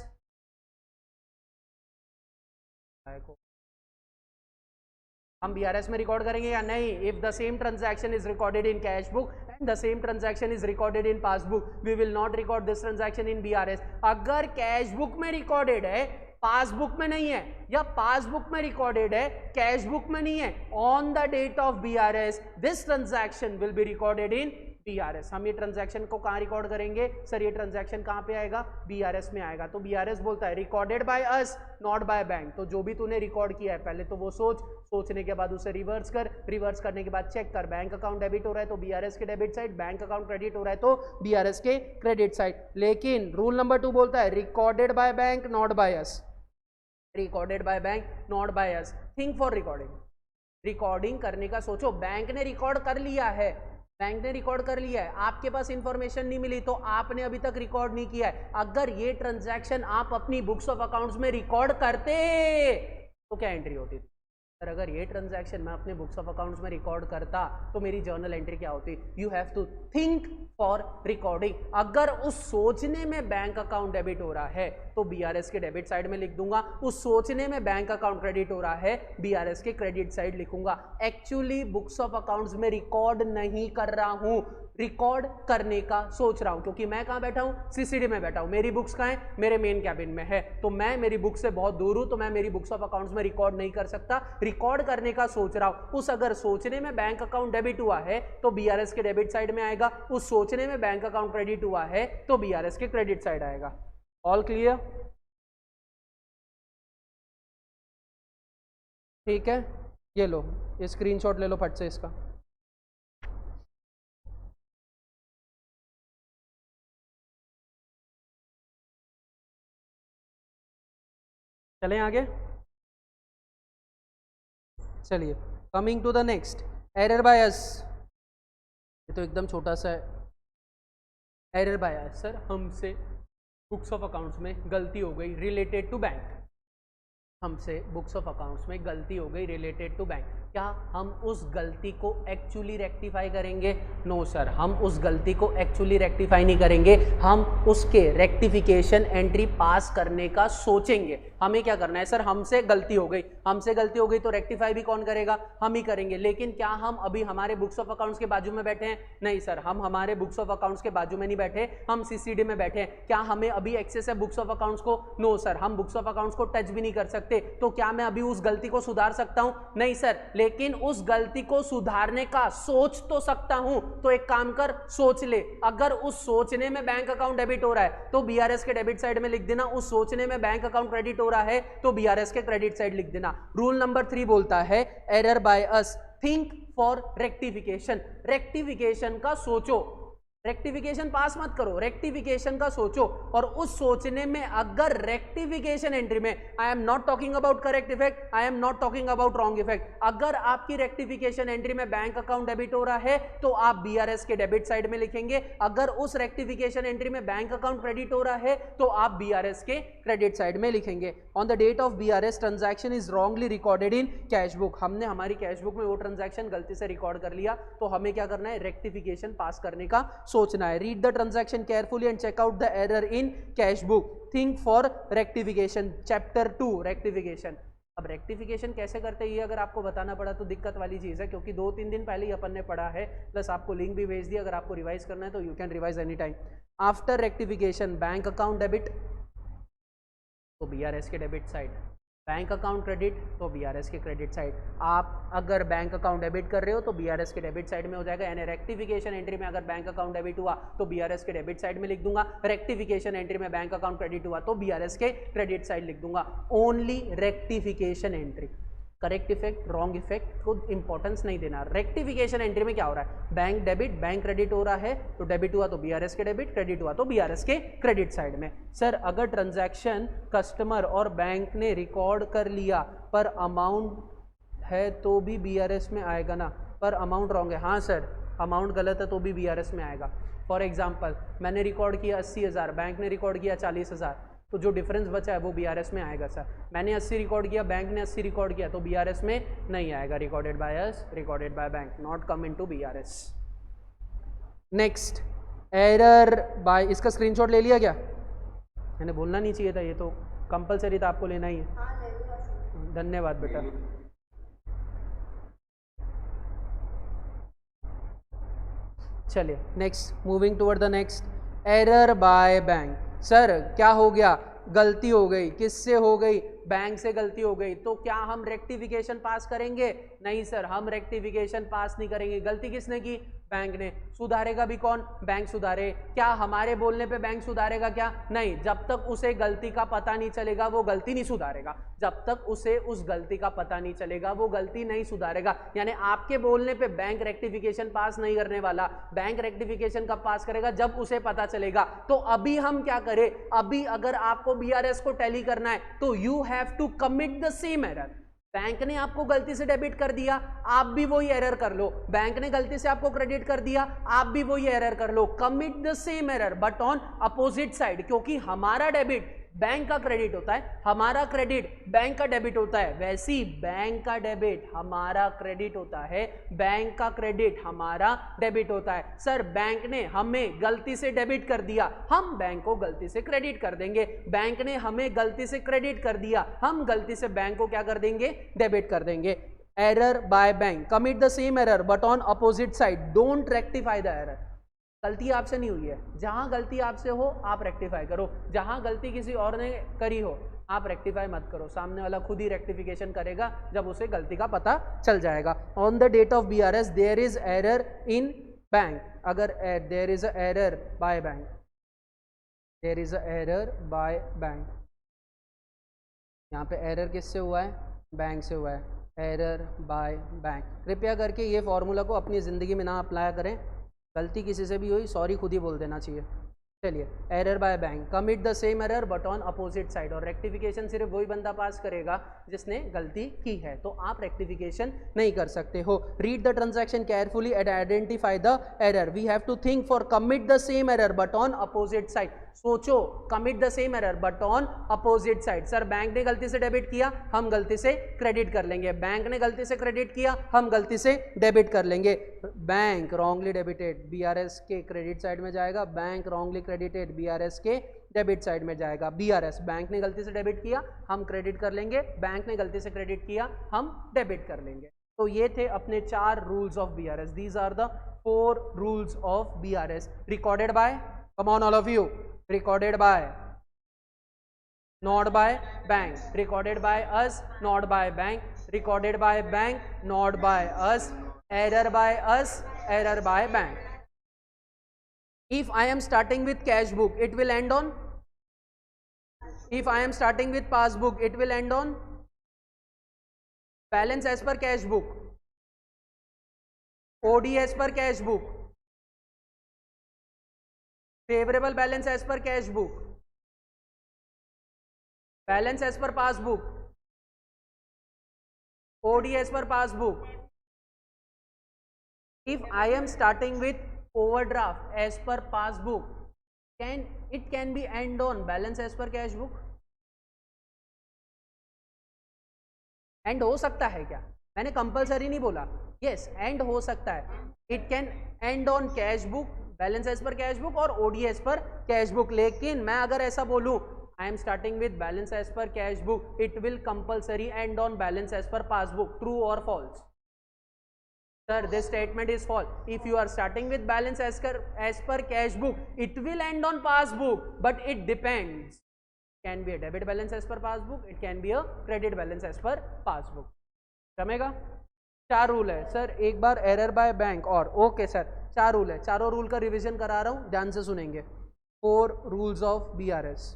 हम BRS में रिकॉर्ड करेंगे या नहीं? If the same transaction is recorded in cash book and the same transaction is recorded in passbook we will not record this transaction in BRS। अगर cash book में recorded है, passbook में नहीं है, या पासबुक में रिकॉर्डेड है, cash book में नहीं है, on the date of BRS this transaction will be recorded in BRS। हम ये ट्रांजैक्शन को कहां रिकॉर्ड करेंगे सर? ये ट्रांजैक्शन कहां पे आएगा? BRS में आएगा। तो BRS बोलता है recorded by us not by bank. तो जो भी तूने रिकॉर्ड किया है पहले तो वो सोचने के बाद उसे रिवर्स कर, रिवर्स करने के बाद चेक कर, बैंक अकाउंट डेबिट हो रहा है तो BRS के debit side, bank account credit हो रहा है तो BRS के क्रेडिट साइड। लेकिन रूल नंबर 2 बोलता है recorded by bank not by us, recorded by bank not by us. Think for recording. Recording करने का सोचो। बैंक ने रिकॉर्ड कर लिया है, बैंक ने रिकॉर्ड कर लिया है, आपके पास इंफॉर्मेशन नहीं मिली तो आपने अभी तक रिकॉर्ड नहीं किया है। अगर ये ट्रांजैक्शन आप अपनी बुक्स ऑफ अकाउंट्स में रिकॉर्ड करते तो क्या एंट्री होती थी सर? अगर ये ट्रांजैक्शन मैं अपने बुक्स ऑफ अकाउंट्स में रिकॉर्ड करता तो मेरी जर्नल एंट्री क्या होती? You have to think for recording. अगर उस सोचने में बैंक अकाउंट डेबिट हो रहा है तो BRS के डेबिट साइड में लिख दूंगा, उस सोचने में बैंक अकाउंट क्रेडिट हो रहा है BRS के क्रेडिट साइड लिखूंगा। एक्चुअली बुक्स ऑफ अकाउंट्स में रिकॉर्ड नहीं कर रहा हूं, रिकॉर्ड करने का सोच रहा हूं, क्योंकि मैं कहां बैठा हूं? CCD में बैठा हूं। मेरी बुक्स कहां है? मेरे मेन कैबिन में है, तो मैं मेरी बुक से बहुत दूर हूं, तो मैं मेरी बुक्स ऑफ अकाउंट्स में रिकॉर्ड नहीं कर सकता। रिकॉर्ड करने का सोच रहा हूं। उस अगर सोचने में बैंक अकाउंट डेबिट हुआ है तो BRS के डेबिट साइड में आएगा, उस सोचने में बैंक अकाउंट क्रेडिट हुआ है तो BRS के क्रेडिट साइड आएगा। All clear? ठीक है, ये लो, ये स्क्रीनशॉट ले लो फट से इसका। चलें आगे। चलिए, coming to the next, error bias. ये तो एकदम छोटा सा है। एरर बायस सर, हमसे बुक्स ऑफ अकाउंट्स में गलती हो गई रिलेटेड टू बैंक, हमसे बुक्स ऑफ अकाउंट्स में गलती हो गई रिलेटेड टू बैंक। क्या हम उस गलती को एक्चुअली रेक्टिफाई करेंगे? नो सर, हम उस गलती को एक्चुअली रेक्टिफाई नहीं करेंगे, हम उसके रेक्टिफिकेशन एंट्री पास करने का सोचेंगे। हमें क्या करना है सर? हमसे गलती हो गई, हमसे गलती हो गई तो रेक्टिफाई भी कौन करेगा? हम ही करेंगे। लेकिन क्या हम अभी हमारे बुक्स ऑफ अकाउंट्स के बाजू में बैठे हैं? नहीं सर, हम हमारे बुक्स ऑफ अकाउंट्स के बाजू में नहीं बैठे, हम CCD में बैठे हैं। क्या हमें अभी एक्सेस है बुक्स ऑफ अकाउंट्स को? नो सर, हम बुक्स ऑफ अकाउंट्स को टच भी नहीं कर सकते। तो क्या मैं अभी उस गलती को सुधार सकता हूं? नहीं सर, लेकिन उस गलती को सुधारने का सोच तो सकता हूं। तो एक काम कर, सोच ले। अगर उस सोचने में बैंक अकाउंट डेबिट हो रहा है तो बीआरएस के डेबिट साइड में लिख देना, उस सोचने में बैंक अकाउंट क्रेडिट हो रहा है तो बीआरएस के क्रेडिट साइड लिख देना। रूल नंबर 3 बोलता है error by us, think for rectification. Rectification का सोचो, रेक्टिफिकेशन पास मत करो, रेक्टिफिकेशन का सोचो। और उस सोचने में अगर रेक्टिफिकेशन एंट्री में, I am not talking about correct effect, I am not talking about wrong effect, अगर आपकी रेक्टिफिकेशन एंट्री में बैंक अकाउंट डेबिट हो रहा है तो आप बीआरएस के डेबिट साइड में लिखेंगे। अगर उस रेक्टिफिकेशन एंट्री में बैंक अकाउंट क्रेडिट हो रहा है तो आप बीआरएस के क्रेडिट साइड में लिखेंगे। On the date of BRS transaction is wrongly recorded in cash book. हमने हमारी कैश बुक में वो ट्रांजैक्शन गलती से रिकॉर्ड कर लिया तो हमें क्या करना है, रेक्टिफिकेशन पास करने का सोचना है। Read the transaction carefully and check out the error in cash book, think for rectification. Chapter 2 rectification. अब रेक्टिफिकेशन कैसे करते हैं ये अगर आपको बताना पड़ा तो दिक्कत वाली चीज है, क्योंकि 2-3 दिन पहले ही अपन ने पढ़ा है, प्लस आपको लिंक भी भेज दिया। अगर आपको रिवाइज करना है तो you can revise any time. After rectification bank account debit तो बीआरएस के debit side, bank account credit तो बीआरएस के क्रेडिट साइड। आप अगर बैंक अकाउंट डेबिट कर रहे हो तो बीआरएस के डेबिट साइड में हो जाएगा, यानी रेक्टिफिकेशन एंट्री में अगर बैंक अकाउंट डेबिट हुआ तो बीआरएस के डेबिट साइड में लिख दूंगा, रेक्टिफिकेशन एंट्री में बैंक अकाउंट क्रेडिट हुआ तो बीआरएस के क्रेडिट साइड लिख दूंगा। Only rectification entry, correct effect wrong effect को इंपॉर्टेंस नहीं देना। रेक्टिफिकेशन एंट्री में क्या हो रहा है, बैंक डेबिट बैंक क्रेडिट हो रहा है तो डेबिट हुआ तो बीआरएस के डेबिट, क्रेडिट हुआ तो बीआरएस के क्रेडिट साइड में। सर अगर ट्रांजैक्शन कस्टमर और बैंक ने रिकॉर्ड कर लिया पर अमाउंट है तो भी बीआरएस में आएगा ना, पर अमाउंट रॉन्ग है। हाँ सर, अमाउंट गलत है तो भी बीआरएस में आएगा। फॉर एग्जाम्पल मैंने रिकॉर्ड किया 80,000, बैंक ने रिकॉर्ड किया 40,000, तो जो डिफरेंस बचा है वो बीआरएस में आएगा। सर मैंने 80 रिकॉर्ड किया, बैंक ने 80 रिकॉर्ड किया, तो बीआरएस में नहीं आएगा। Recorded by us, recorded by bank, not come into BRS. Next error bye, इसका स्क्रीनशॉट ले लिया क्या? मैंने बोलना नहीं चाहिए था, ये तो कंपलसरी था, आपको लेना ही है। धन्यवाद बेटा। चलिए next, moving toward the next. Error by bank. Sir क्या हो गया, गलती हो गई, किससे हो गई, बैंक से गलती हो गई, तो क्या हम रेक्टिफिकेशन पास करेंगे? नहीं सर, हम रेक्टिफिकेशन पास नहीं करेंगे। गलती किसने की? बैंक ने। सुधारेगा भी कौन? बैंक सुधारे। क्या हमारे बोलने पे बैंक सुधारेगा क्या? नहीं, जब तक उसे गलती का पता नहीं चलेगा वो गलती नहीं सुधारेगा। जब तक उसे उस गलती का पता नहीं चलेगा वो गलती नहीं सुधारेगा। यानी आपके बोलने पे बैंक रेक्टिफिकेशन पास नहीं करने वाला। बैंक रेक्टिफिकेशन कब पास करेगा? जब उसे पता चलेगा। तो अभी हम क्या करें, अभी अगर आपको बीआरएस को टैली करना है तो you have to commit the same error. Bank ने आपको गलती से डेबिट कर दिया, आप भी वही एरर कर लो। बैंक ने गलती से आपको क्रेडिट कर दिया, आप भी वही एरर कर लो। Commit the same error but on opposite side, क्योंकि हमारा डेबिट बैंक का क्रेडिट होता है, हमारा क्रेडिट बैंक का डेबिट होता है। वैसे ही बैंक का डेबिट हमारा क्रेडिट होता है, बैंक का क्रेडिट हमारा डेबिट होता है। सर बैंक ने हमें गलती से डेबिट कर दिया, हम बैंक को गलती से क्रेडिट कर देंगे। बैंक ने हमें गलती से क्रेडिट कर दिया, हम गलती से बैंक को क्या कर देंगे? डेबिट कर देंगे। Error by bank, commit the same error but on opposite side, don't rectify the error. गलती आपसे नहीं हुई है, जहां गलती आपसे हो आप रेक्टिफाई करो, जहां गलती किसी और ने करी हो आप रेक्टिफाई मत करो। सामने वाला खुद ही रेक्टिफिकेशन करेगा जब उसे गलती का पता चल जाएगा। On the date of BRS there is error in bank, अगर there is a error by bank, there is a error by bank, यहाँ पे एरर किससे हुआ है? बैंक से हुआ है। एरर बाय बैंक, कृपया करके ये फॉर्मूला को अपनी ज़िंदगी में ना अप्लाई करें। गलती किसी से भी हुई सॉरी खुद ही बोल देना चाहिए। चलिए, error by bank, commit the same error but on opposite side. और रेक्टिफिकेशन सिर्फ वही बंदा पास करेगा जिसने गलती की है, तो आप रेक्टिफिकेशन नहीं कर सकते हो। Read the transaction carefully and identify the error. We have to think for commit the same error but on opposite side. सोचो, commit the same error but on opposite side. Sir bank ने गलती से debit किया, हम गलती से credit कर लेंगे। बैंक ने गलती से क्रेडिट किया, हम गलती से डेबिट कर लेंगे। बैंक रॉन्गली डेबिटेड, बीआरएस के क्रेडिट साइड में जाएगा। बैंक रॉन्गली क्रेडिटेड, बीआरएस के डेबिट साइड में जाएगा। बीआरएस, बैंक ने गलती से डेबिट किया, हम क्रेडिट कर लेंगे। बैंक ने गलती से क्रेडिट किया, हम डेबिट कर लेंगे। तो ये थे अपने 4 rules of BRS. These are the 4 rules of BRS. Recorded by, come on all of you, recorded by, not by bank, recorded by us, not by bank, recorded by bank, not by us, error by us, error by bank. If I am starting with cash book, it will end on, if I am starting with passbook, it will end on balance as per cash book, OD as per cash book, favorable balance as per cash book, balance as per passbook, OD as per passbook. If I am starting with overdraft as per passbook, it can be end on balance as per cash book? And हो सकता है क्या? मैंने compulsory नहीं बोला, yes and हो सकता है. It can end on cash book, balance as per cash book और OD as per cash book. लेकिन मैं अगर ऐसा बोलूं I am starting with balance as per cash book, it will compulsory end on balance as per passbook. True और false? Sir, this statement is false. If you are starting with balance as per cash book, it will end on passbook, but it depends. Can be a debit balance as per passbook, it can be a credit balance as per passbook. जमेगा? 4 rule है sir. एक बार error by bank और okay sir, 4 rule है. चारों rule का revision करा रहा हूं, ध्यान से सुनेंगे. 4 रूल्स ऑफ BRS.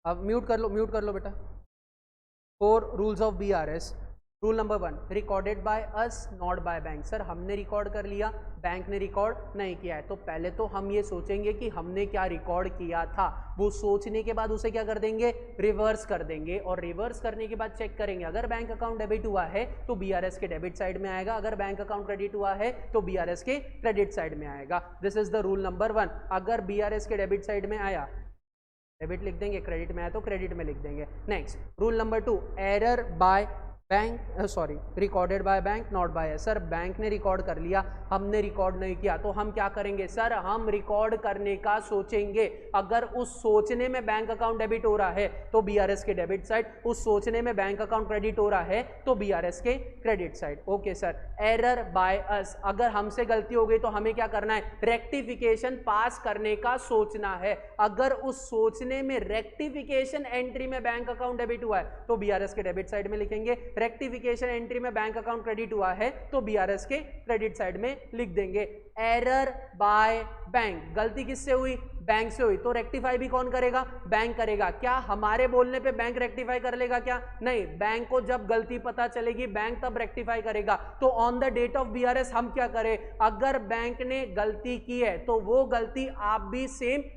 अब म्यूट कर लो बेटा. 4 rules of BRS. Rule number 1, recorded by us not by bank. Sir हमने रिकॉर्ड कर लिया, बैंक ने रिकॉर्ड नहीं किया है. तो पहले तो हम ये सोचेंगे कि हमने क्या रिकॉर्ड किया था. वो सोचने के बाद उसे क्या कर देंगे, रिवर्स कर देंगे. और रिवर्स करने के बाद चेक करेंगे, अगर बैंक अकाउंट डेबिट हुआ है तो BRS के डेबिट साइड में आएगा, अगर बैंक अकाउंट क्रेडिट हुआ है तो BRS के क्रेडिट साइड में आएगा. This is the rule number 1. अगर BRS के डेबिट साइड में आया डेबिट लिख देंगे, क्रेडिट में आया तो क्रेडिट में लिख देंगे. Next rule number 2, error by bank, sorry recorded by bank not by. Sir bank ने रिकॉर्ड कर लिया, हमने रिकॉर्ड नहीं किया, तो हम क्या करेंगे? सर हम रिकॉर्ड करने का सोचेंगे. अगर उस सोचने में बैंक अकाउंट डेबिट हो रहा है तो BRS के डेबिट साइड, उस सोचने में बैंक अकाउंट क्रेडिट हो रहा है तो BRS के credit side. Okay sir. Error by अस, अगर हमसे गलती हो गई तो हमें क्या करना है? रेक्टिफिकेशन पास करने का सोचना है. अगर उस सोचने में रेक्टिफिकेशन एंट्री में बैंक अकाउंट डेबिट हुआ है तो BRS के डेबिट साइड में लिखेंगे. रेक्टिफिकेशन एंट्री में बैंक अकाउंट क्रेडिट हुआ है तो BRS के क्रेडिट साइड में लिख देंगे. एरर बाय बैंक, गलती किससे हुई? बैंक से हुई, तो रेक्टिफाई भी कौन करेगा? बैंक करेगा. क्या हमारे बोलने पे बैंक रेक्टिफाई कर लेगा क्या? नहीं, बैंक को जब गलती पता चलेगी बैंक तब रेक्टिफाई करेगा. तो on the date of BRS हम क्या करें? अगर बैंक ने गलती की है तो वो गलती आप भी सेम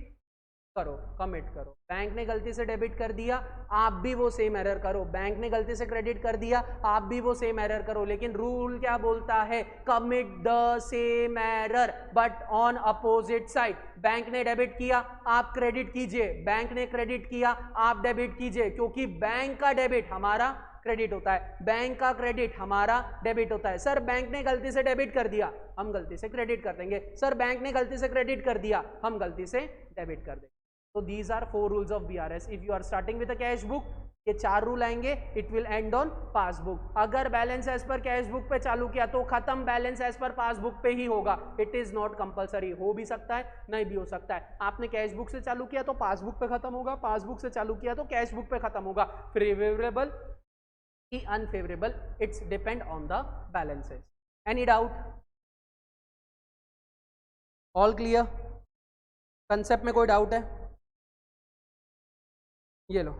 करो, कमिट करो. बैंक ने गलती से डेबिट कर दिया, आप भी वो सेम एरर करो. बैंक ने गलती से क्रेडिट कर दिया, आप भी वो सेम एरर करो. लेकिन रूल क्या बोलता है? Commit the same error but on opposite side. Bank ने डेबिट किया, आप क्रेडिट कीजिए. बैंक ने क्रेडिट किया, आप डेबिट कीजिए. क्योंकि बैंक का डेबिट हमारा क्रेडिट होता है, बैंक का क्रेडिट हमारा डेबिट होता है. सर बैंक ने गलती से डेबिट कर दिया, हम गलती से क्रेडिट कर देंगे. सर बैंक ने गलती से क्रेडिट कर दिया, हम गलती से डेबिट कर देंगे. तो these are 4 rules of BRS. If you are starting with a cash book, ये 4 रूल आएंगे. It will end on passbook. अगर balance as per cash book पे चालू किया तो खत्म बैलेंस एज पर पासबुक पे ही होगा. It is not compulsory. हो भी सकता है, नहीं भी हो सकता है. आपने कैश बुक से चालू किया तो पासबुक पे खत्म होगा, पासबुक से चालू किया तो कैश बुक पे खत्म होगा. फेवरेबल की unfavourable, it's depend on the balances. Any doubt? All clear? Concept में कोई डाउट है? ये लो,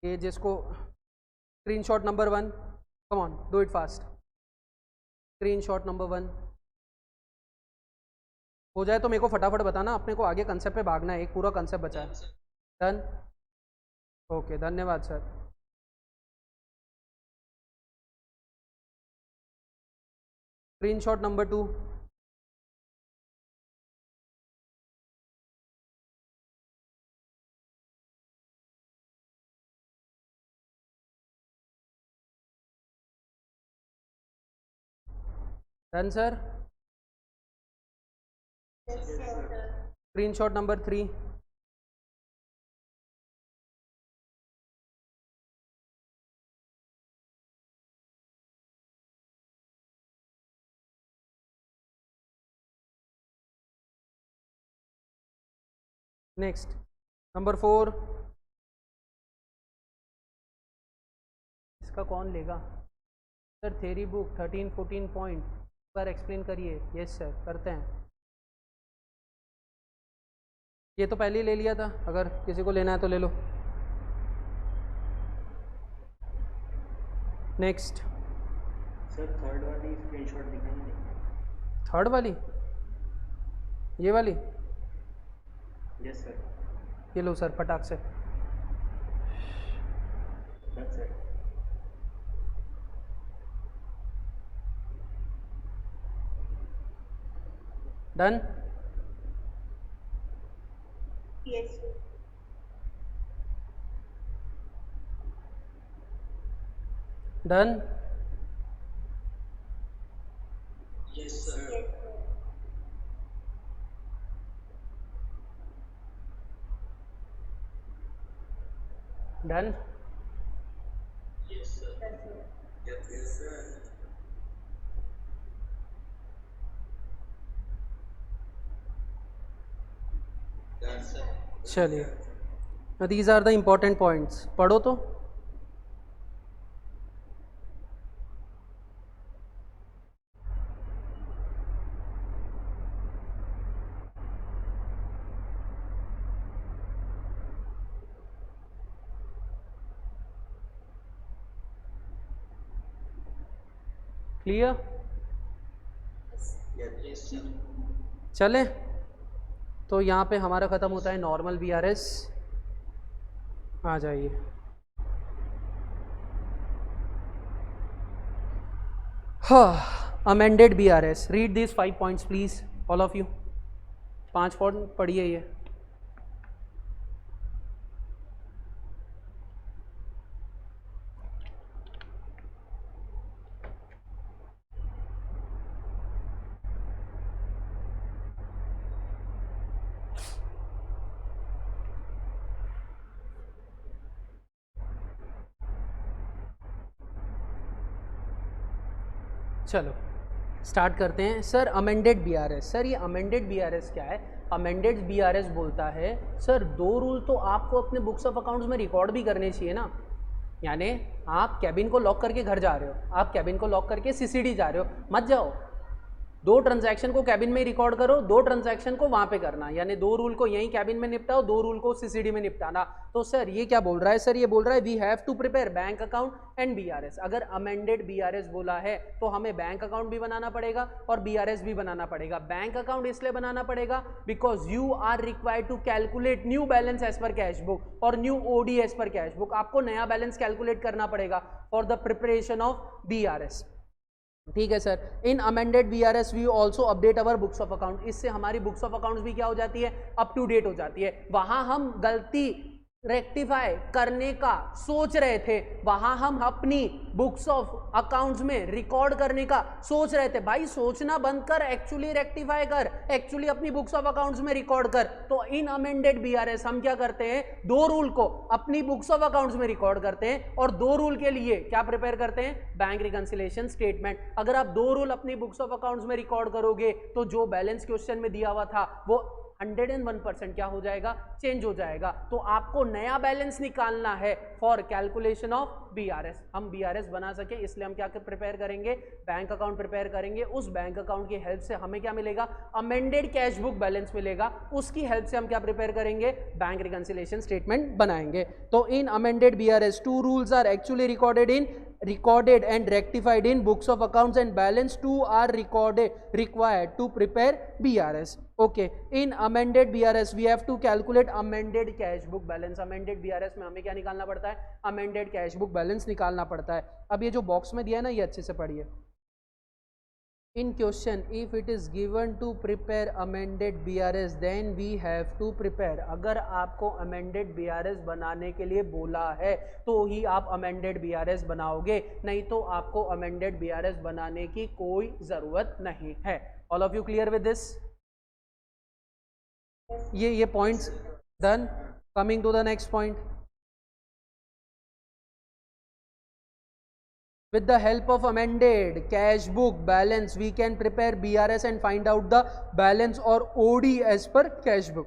ये जिसको screenshot number 1, come on do it fast. Screenshot number 1 हो जाए तो मेरे को फटाफट बताना. अपने को आगे कंसेप्ट पे भागना है, एक पूरा कंसेप्ट बचा है. डन? ओके, धन्यवाद sir. Screenshot number 2. Done sir? Screenshot number 3. Next number 4. इसका कौन लेगा सर? थेरी बुक 13-14 पॉइंट पर एक्सप्लेन करिए। यस सर, करते हैं। ये तो पहले ही ले लिया था, अगर किसी को लेना है तो ले लो। नेक्स्ट सर थर्ड वाली स्क्रीनशॉट दिखाएंगे? थर्ड वाली, ये वाली? Yes sir. ये लो सर, फटाक से। Done sir. Done? Yes, sir. Done? Yes sir. Yes, sir. Done? Yes sir. Yes, sir. Yes sir. Done sir. चलिए, these are the important points, पढ़ो तो। क्लियर? Yes sir. चले, तो यहाँ पे हमारा ख़त्म होता है नॉर्मल बीआरएस। आ जाइए। हाँ, amended BRS, read this 5 points please, all of you. 5 point पढ़िए ये। चलो स्टार्ट करते हैं। सर अमेंडेड बीआरएस, सर ये अमेंडेड बीआरएस क्या है? अमेंडेड बीआरएस बोलता है सर 2 रूल तो आपको अपने बुक्स ऑफ अकाउंट्स में रिकॉर्ड भी करने चाहिए ना। यानी आप कैबिन को लॉक करके घर जा रहे हो, आप कैबिन को लॉक करके सीसीडी जा रहे हो, मत जाओ। 2 ट्रांजैक्शन को कैबिन में रिकॉर्ड करो, 2 ट्रांजैक्शन को वहां पे करना, यानी 2 रूल को यहीं कैबिन में निपटाओ, 2 रूल को सीसीडी में निपटाना। तो सर ये क्या बोल रहा है? सर ये बोल रहा है we have to prepare bank account and BRS. अगर अमेंडेड बीआरएस बोला है तो हमें बैंक अकाउंट भी बनाना पड़ेगा और बीआरएस भी बनाना पड़ेगा। बैंक अकाउंट इसलिए बनाना पड़ेगा because you are required to calculate new balance as per cash book और new OD as per cash book. आपको नया बैलेंस कैलकुलेट करना पड़ेगा for the preparation of BRS. ठीक है sir. In amended BRS we also update our books of account. इससे हमारी बुक्स ऑफ अकाउंट्स भी क्या हो जाती है? अप टू डेट हो जाती है। वहां हम गलती रेक्टिफाई करने का सोच रहे थे, वहां हम अपनी बुक्स ऑफ अकाउंट्स में रिकॉर्ड करने का सोच रहे थे। भाई सोचना बंद कर, एक्चुअली रेक्टिफाई कर, एक्चुअली अपनी बुक्स ऑफ अकाउंट्स में रिकॉर्ड कर। तो इन अमेंडेड बीआरएस हम क्या करते हैं? 2 रूल को अपनी बुक्स ऑफ अकाउंट्स में रिकॉर्ड करते हैं और 2 रूल के लिए क्या प्रिपेयर करते हैं? Bank reconciliation statement. अगर आप 2 रूल अपनी बुक्स ऑफ अकाउंट्स में रिकॉर्ड करोगे तो जो बैलेंस क्वेश्चन में दिया हुआ था वो 101% क्या हो जाएगा? चेंज हो जाएगा। तो आपको नया बैलेंस निकालना है फॉर कैलकुलेशन ऑफ बीआरएस। हम बीआरएस बना सके इसलिए हम क्या प्रिपेयर करेंगे? बैंक अकाउंट प्रिपेयर करेंगे। उस बैंक अकाउंट की हेल्प से हमें क्या मिलेगा? अमेंडेड कैश बुक बैलेंस मिलेगा। उसकी हेल्प से हम क्या प्रिपेयर करेंगे? बैंक रिकंसिलिएशन स्टेटमेंट बनाएंगे। तो in amended BRS 2 rules are actually recorded and rectified in books of accounts and balance 2 are required to prepare BRS. Okay, in amended BRS we have to calculate amended cash book balance. amended BRS में हमें क्या निकालना पड़ता है? amended cash book balance निकालना पड़ता है। अब ये जो बॉक्स में दिया है ना, ये अच्छे से पढ़िए। In question, if it is given to prepare amended BRS, then we have to prepare. अगर आपको amended BRS बनाने के लिए बोला है तो ही आप amended BRS बनाओगे, नहीं तो आपको amended BRS बनाने की कोई ज़रूरत नहीं है। All of you clear with this? ये points done. Coming to the next point. With the help of amended cash book balance, we can prepare BRS and find out the balance or OD as per cash book.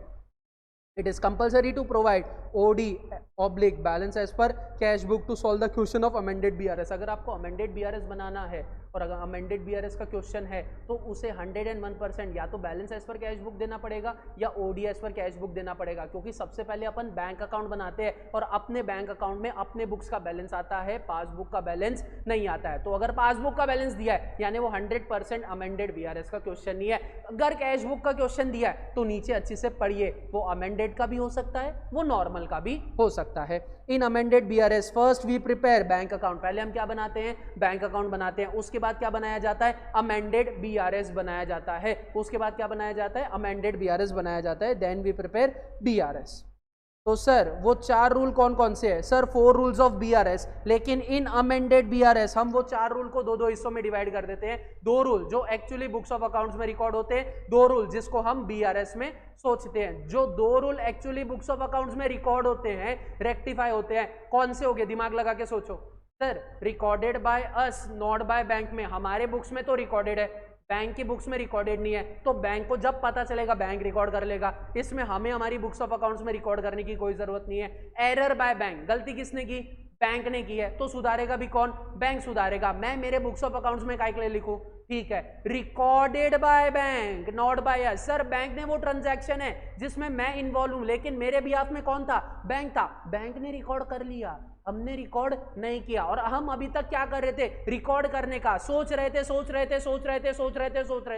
It is compulsory to provide OD oblique balance as per cash book to solve the question of amended BRS. अगर आपको amended BRS बनाना है और अगर amended BRS का question है तो उसे 101% या तो balance as per cash book देना पड़ेगा या OD as per cash book देना पड़ेगा, क्योंकि सबसे पहले अपन बैंक अकाउंट बनाते हैं और अपने बैंक अकाउंट में अपने बुक्स का बैलेंस आता है, पासबुक का बैलेंस नहीं आता है। तो अगर पासबुक का बैलेंस दिया है यानी वो 100% अमेंडेड BRS का क्वेश्चन नहीं है। अगर कैश बुक का क्वेश्चन दिया है तो नीचे अच्छे से पढ़िए, वो अमेंडेड का भी हो सकता है, वो नॉर्मल का भी हो सकता है। In amended BRS first we prepare bank account, पहले हम क्या बनाते हैं, बैंक अकाउंट बनाते हैं। उसके बाद क्या बनाया जाता है, अमेंडेड BRS बनाया जाता है। उसके बाद क्या बनाया जाता है, अमेंडेड BRS बनाया जाता है, देन वी प्रिपेयर BRS। तो सर वो 4 रूल कौन कौन से हैं? सर 4 रूल्स ऑफ BRS, लेकिन इन अमेंडेड BRS हम वो 4 रूल को दो हिस्सों में डिवाइड कर देते हैं। 2 रूल जो एक्चुअली बुक्स ऑफ अकाउंट्स में रिकॉर्ड होते हैं, 2 रूल जिसको हम BRS में सोचते हैं। जो 2 rule actually books of accounts में रिकॉर्ड होते हैं, रेक्टिफाई होते हैं, कौन से हो गए, दिमाग लगा के सोचो। Sir recorded by us not by bank में, हमारे बुक्स में तो रिकॉर्डेड है, बैंक की बुक्स में रिकॉर्डेड नहीं है, तो बैंक को जब पता चलेगा बैंक रिकॉर्ड कर लेगा। इसमें हमें हमारी बुक्स ऑफ अकाउंट्स में रिकॉर्ड करने की कोई जरूरत नहीं है। एरर बाय बैंक, गलती किसने की, बैंक ने की है, तो सुधारेगा भी कौन, बैंक सुधारेगा। मैं मेरे बुक्स ऑफ अकाउंट्स में काय के लिए लिखूं, ठीक है, recorded by bank not by us. Sir bank ने वो ट्रांजैक्शन है जिसमें मैं इन्वॉल्व हूं, लेकिन मेरे बिहाफ में कौन था, बैंक था, बैंक ने रिकॉर्ड कर लिया, हमने रिकॉर्ड नहीं किया। और हम अभी तक क्या कर रहे थे, रिकॉर्ड करने का सोच रहे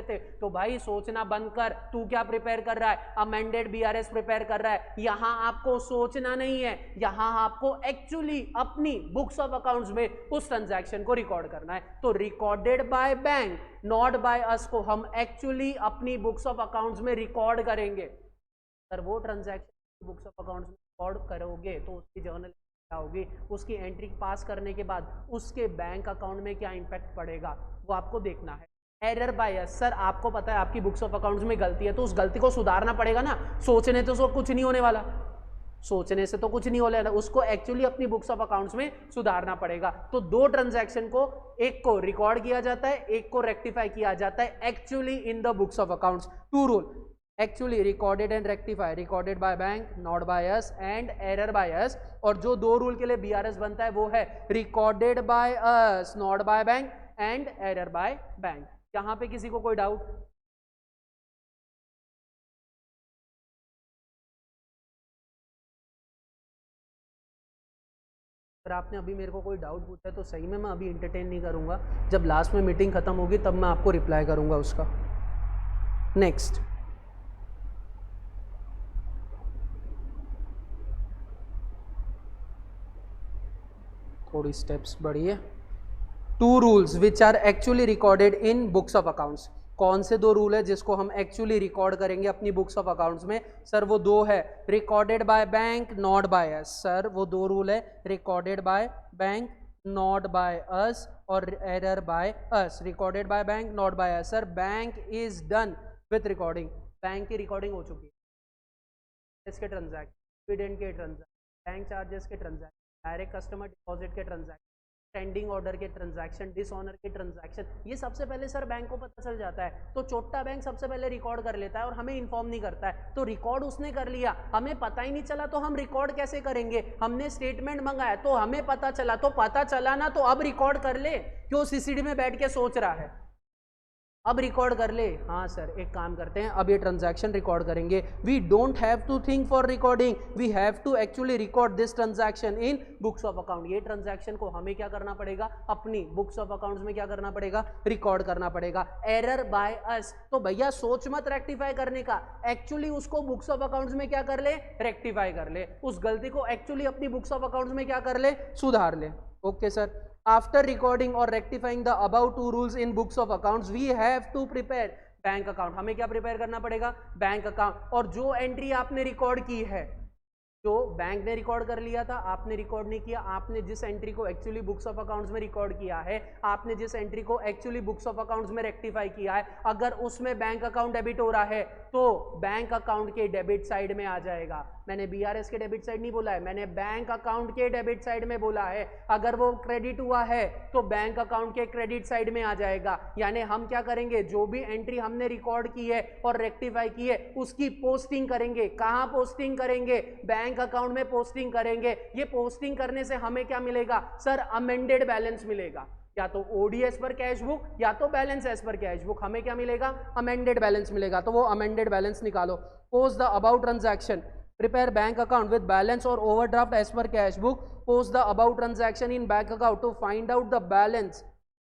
थे। तो भाई सोचना बंद कर, तू क्या प्रिपेयर कर रहा है, अमेंडेड BRS प्रिपेयर कर रहा है। यहां आपको सोचना नहीं है, यहां आपको एक्चुअली अपनी बुक्स ऑफ अकाउंट्स में उस ट्रांजैक्शन को रिकॉर्ड करना है। तो recorded by bank not by अस को हम एक्चुअली अपनी बुक्स ऑफ अकाउंट्स में रिकॉर्ड करेंगे। सर वो ट्रांजैक्शन बुक्स ऑफ अकाउंट्स में रिकॉर्ड करोगे तो उसकी जर्नल होगी, उसकी एंट्री पास करने के बाद उसके बैंक अकाउंट में क्या इंपैक्ट पड़ेगा वो आपको देखना है। एरर बाय अस, सर आपको पता है आपकी बुक्स ऑफ अकाउंट्स में गलती है तो उस गलती को सुधारना पड़ेगा ना, सोचने तो कुछ नहीं होने वाला, सोचने से तो कुछ नहीं होने वाला, उसको एक्चुअली अपनी बुक्स ऑफ अकाउंट्स में सुधारना पड़ेगा। तो 2 ट्रांजैक्शन को, एक को रिकॉर्ड किया जाता है, एक को रेक्टिफाई किया जाता है actually in the books of accounts. 2 rule actually recorded and rectify, recorded by bank not by us and error by us. और जो 2 रूल के लिए BRS बनता है वो है recorded by us not by bank and error by bank. यहां पे किसी को कोई डाउट? अगर आपने अभी मेरे को कोई डाउट पूछा है तो सही में मैं अभी इंटरटेन नहीं करूंगा, जब लास्ट में मीटिंग खत्म होगी तब मैं आपको रिप्लाई करूंगा उसका। नेक्स्ट, थोड़ी स्टेप्स बढ़िए। 2 rules which are actually recorded in books of accounts, कौन से 2 रूल है जिसको हम एक्चुअली रिकॉर्ड करेंगे अपनी बुक्स ऑफ अकाउंट्स में? सर वो 2 है, recorded by bank not by us. Sir वो 2 रूल है, recorded by bank not by us और error by us. Recorded by bank not by us, sir bank is done with recording, bank की recording हो चुकी है, इसके transaction, dividend के transaction, bank charges के ट्रांजैक्शन, डायरेक्ट कस्टमर डिपॉजिट के transaction, pending order के ट्रांजैक्शन, डिसऑनर के ट्रांजैक्शन, ये सबसे पहले सर बैंक को पता चल जाता है। तो छोटा बैंक सबसे पहले रिकॉर्ड कर लेता है और हमें इन्फॉर्म नहीं करता है। तो रिकॉर्ड उसने कर लिया, हमें पता ही नहीं चला, तो हम रिकॉर्ड कैसे करेंगे? हमने स्टेटमेंट मंगाया तो हमें पता चला, तो पता चला ना, तो अब रिकॉर्ड कर ले, क्यों सीसीडी में बैठ के सोच रहा है, अब रिकॉर्ड कर ले। हाँ सर एक काम करते हैं, अब ये ट्रांजैक्शन रिकॉर्ड करेंगे। We don't have to think for recording, we have to actually record this transaction in books of account. ये ट्रांजैक्शन को हमें क्या करना पड़ेगा, अपनी बुक्स ऑफ अकाउंट्स में क्या करना पड़ेगा, रिकॉर्ड करना पड़ेगा। एरर बाय अस, तो भैया सोच मत रेक्टिफाई करने का, एक्चुअली उसको बुक्स ऑफ अकाउंट्स में क्या कर ले, रेक्टिफाई कर ले, उस गलती को एक्चुअली अपनी बुक्स ऑफ अकाउंट्स में क्या कर ले, सुधार ले। Okay sir, after recording or rectifying the above 2 rules in books of accounts we have to prepare bank account. हमें क्या प्रिपेयर करना पड़ेगा, बैंक अकाउंट। और जो एंट्री आपने रिकॉर्ड की है जो बैंक ने रिकॉर्ड कर लिया था, आपने रिकॉर्ड नहीं किया, आपने जिस एंट्री को एक्चुअली बुक्स ऑफ अकाउंट्स में रिकॉर्ड किया है, आपने जिस एंट्री को एक्चुअली बुक्स ऑफ अकाउंट्स में रेक्टिफाई किया है, अगर उसमें बैंक अकाउंट डेबिट हो रहा है तो बैंक अकाउंट के डेबिट साइड में आ जाएगा। मैंने बीआरएस के डेबिट साइड नहीं बोला है, मैंने बैंक अकाउंट के डेबिट साइड में बोला है। अगर वो क्रेडिट हुआ है तो बैंक अकाउंट के क्रेडिट साइड में आ जाएगा। यानी हम क्या करेंगे, जो भी एंट्री हमने रिकॉर्ड की है और रेक्टिफाई की है उसकी पोस्टिंग करेंगे। कहां पोस्टिंग करेंगे? बैंक अकाउंट में पोस्टिंग करेंगे। ये पोस्टिंग करने से हमें क्या मिलेगा सर? अमेंडेड बैलेंस मिलेगा, या तो OD as per cash book या तो balance as per cash book. हमें क्या मिलेगा? अमेंडेड बैलेंस मिलेगा। तो वो अमेंडेड बैलेंस निकालो। Post the about transaction, prepare bank account with balance और overdraft as per cash book, post the about transaction in bank account to find out the balance.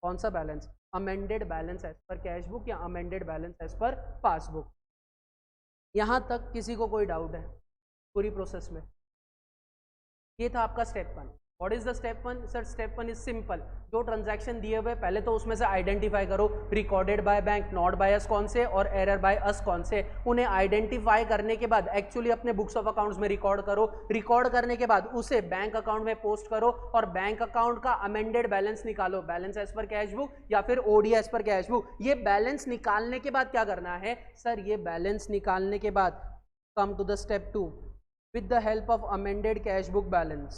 कौन सा balance? Amended balance as per cash book या amended balance as per passbook. यहां तक किसी को कोई doubt है पूरी प्रोसेस में? ये था आपका step 1। What is the step 1? Sir step 1 is simple. जो ट्रांजैक्शन दिए हुए पहले तो उसमें से आइडेंटिफाई करो recorded by bank, not by अस कौन से और एरर बाय अस कौन से। उन्हें आइडेंटिफाई करने के बाद एक्चुअली अपने बुक्स ऑफ अकाउंट्स में रिकॉर्ड करो। रिकॉर्ड करने के बाद उसे बैंक अकाउंट में पोस्ट करो और बैंक अकाउंट का अमेंडेड बैलेंस निकालो, balance as per cash book या फिर OD as per cash book. ये बैलेंस निकालने के बाद क्या करना है सर? ये बैलेंस निकालने के बाद come to the step 2 with the help of amended cash book balance.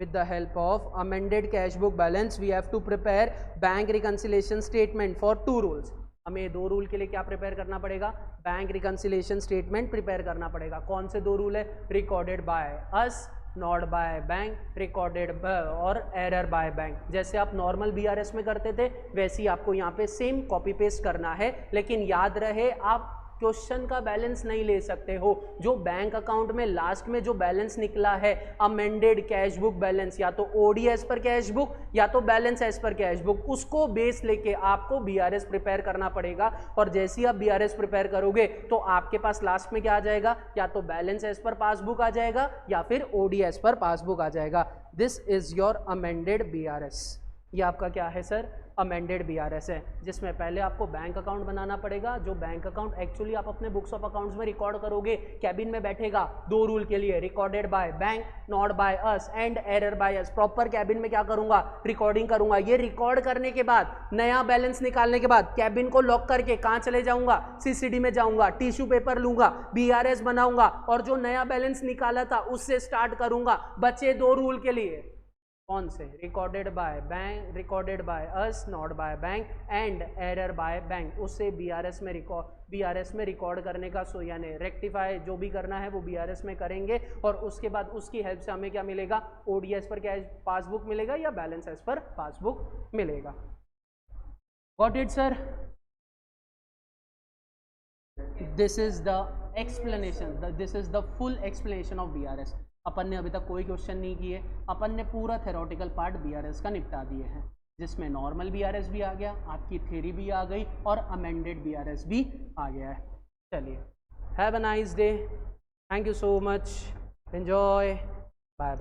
With the help of amended cash book balance we have to prepare bank reconciliation statement for 2 rules. हमें 2 rule के लिए क्या prepare करना पड़ेगा? Bank reconciliation statement prepare करना पड़ेगा। कौन से 2 रूल है? Recorded by us, not by bank, recorded और एरर बाय बैंक। जैसे आप नॉर्मल बीआरएस में करते थे वैसे ही आपको यहाँ पे सेम कॉपी पेस्ट करना है। लेकिन याद रहे आप क्वेश्चन का बैलेंस नहीं ले सकते हो। जो बैंक अकाउंट में लास्ट में जो बैलेंस निकला है अमेंडेड कैश बुक बैलेंस, या तो OD as per cash book या तो balance as per cash book, उसको बेस लेके आपको बीआरएस प्रिपेयर करना पड़ेगा। और जैसे ही आप बीआरएस प्रिपेयर करोगे तो आपके पास लास्ट में क्या आ जाएगा? या तो बैलेंस एज पर पासबुक आ जाएगा या फिर ओडी एज पर पासबुक आ जाएगा। This is your amended BRS. ये आपका क्या है सर? अमेंडेड बीआरएस है, जिसमें पहले आपको बैंक अकाउंट बनाना पड़ेगा। जो बैंक अकाउंट एक्चुअली आप अपने बुक्स ऑफ अकाउंट्स में रिकॉर्ड करोगे, कैबिन में बैठेगा 2 रूल के लिए, recorded by bank, not by us and error by us. Proper cabin में क्या करूंगा? रिकॉर्डिंग करूंगा। ये रिकॉर्ड करने के बाद नया बैलेंस निकालने के बाद कैबिन को लॉक करके कहाँ चले जाऊंगा? सीसीडी में जाऊंगा, टिश्यू पेपर लूंगा, बीआरएस बनाऊंगा और जो नया बैलेंस निकाला था उससे स्टार्ट करूंगा। बचे 2 रूल के लिए, कौन से? Recorded by bank, recorded by us, not by bank and error by bank. उससे बीआरएस में रिकॉर्ड करने का यानी रेक्टिफाई जो भी करना है वो बीआरएस में करेंगे। और उसके बाद उसकी हेल्प से हमें क्या मिलेगा? ओडीएस पर क्या पासबुक मिलेगा या बैलेंस एज पर पासबुक मिलेगा। Got it sir? This is the explanation, this is the full explanation of BRS. अपन ने अभी तक कोई क्वेश्चन नहीं किए, अपन ने पूरा थ्योरेटिकल पार्ट बीआरएस का निपटा दिए हैं, जिसमें नॉर्मल बीआरएस भी आ गया, आपकी थ्योरी भी आ गई और अमेंडेड बीआरएस भी आ गया है। चलिए, have a nice day, thank you so much, enjoy, bye.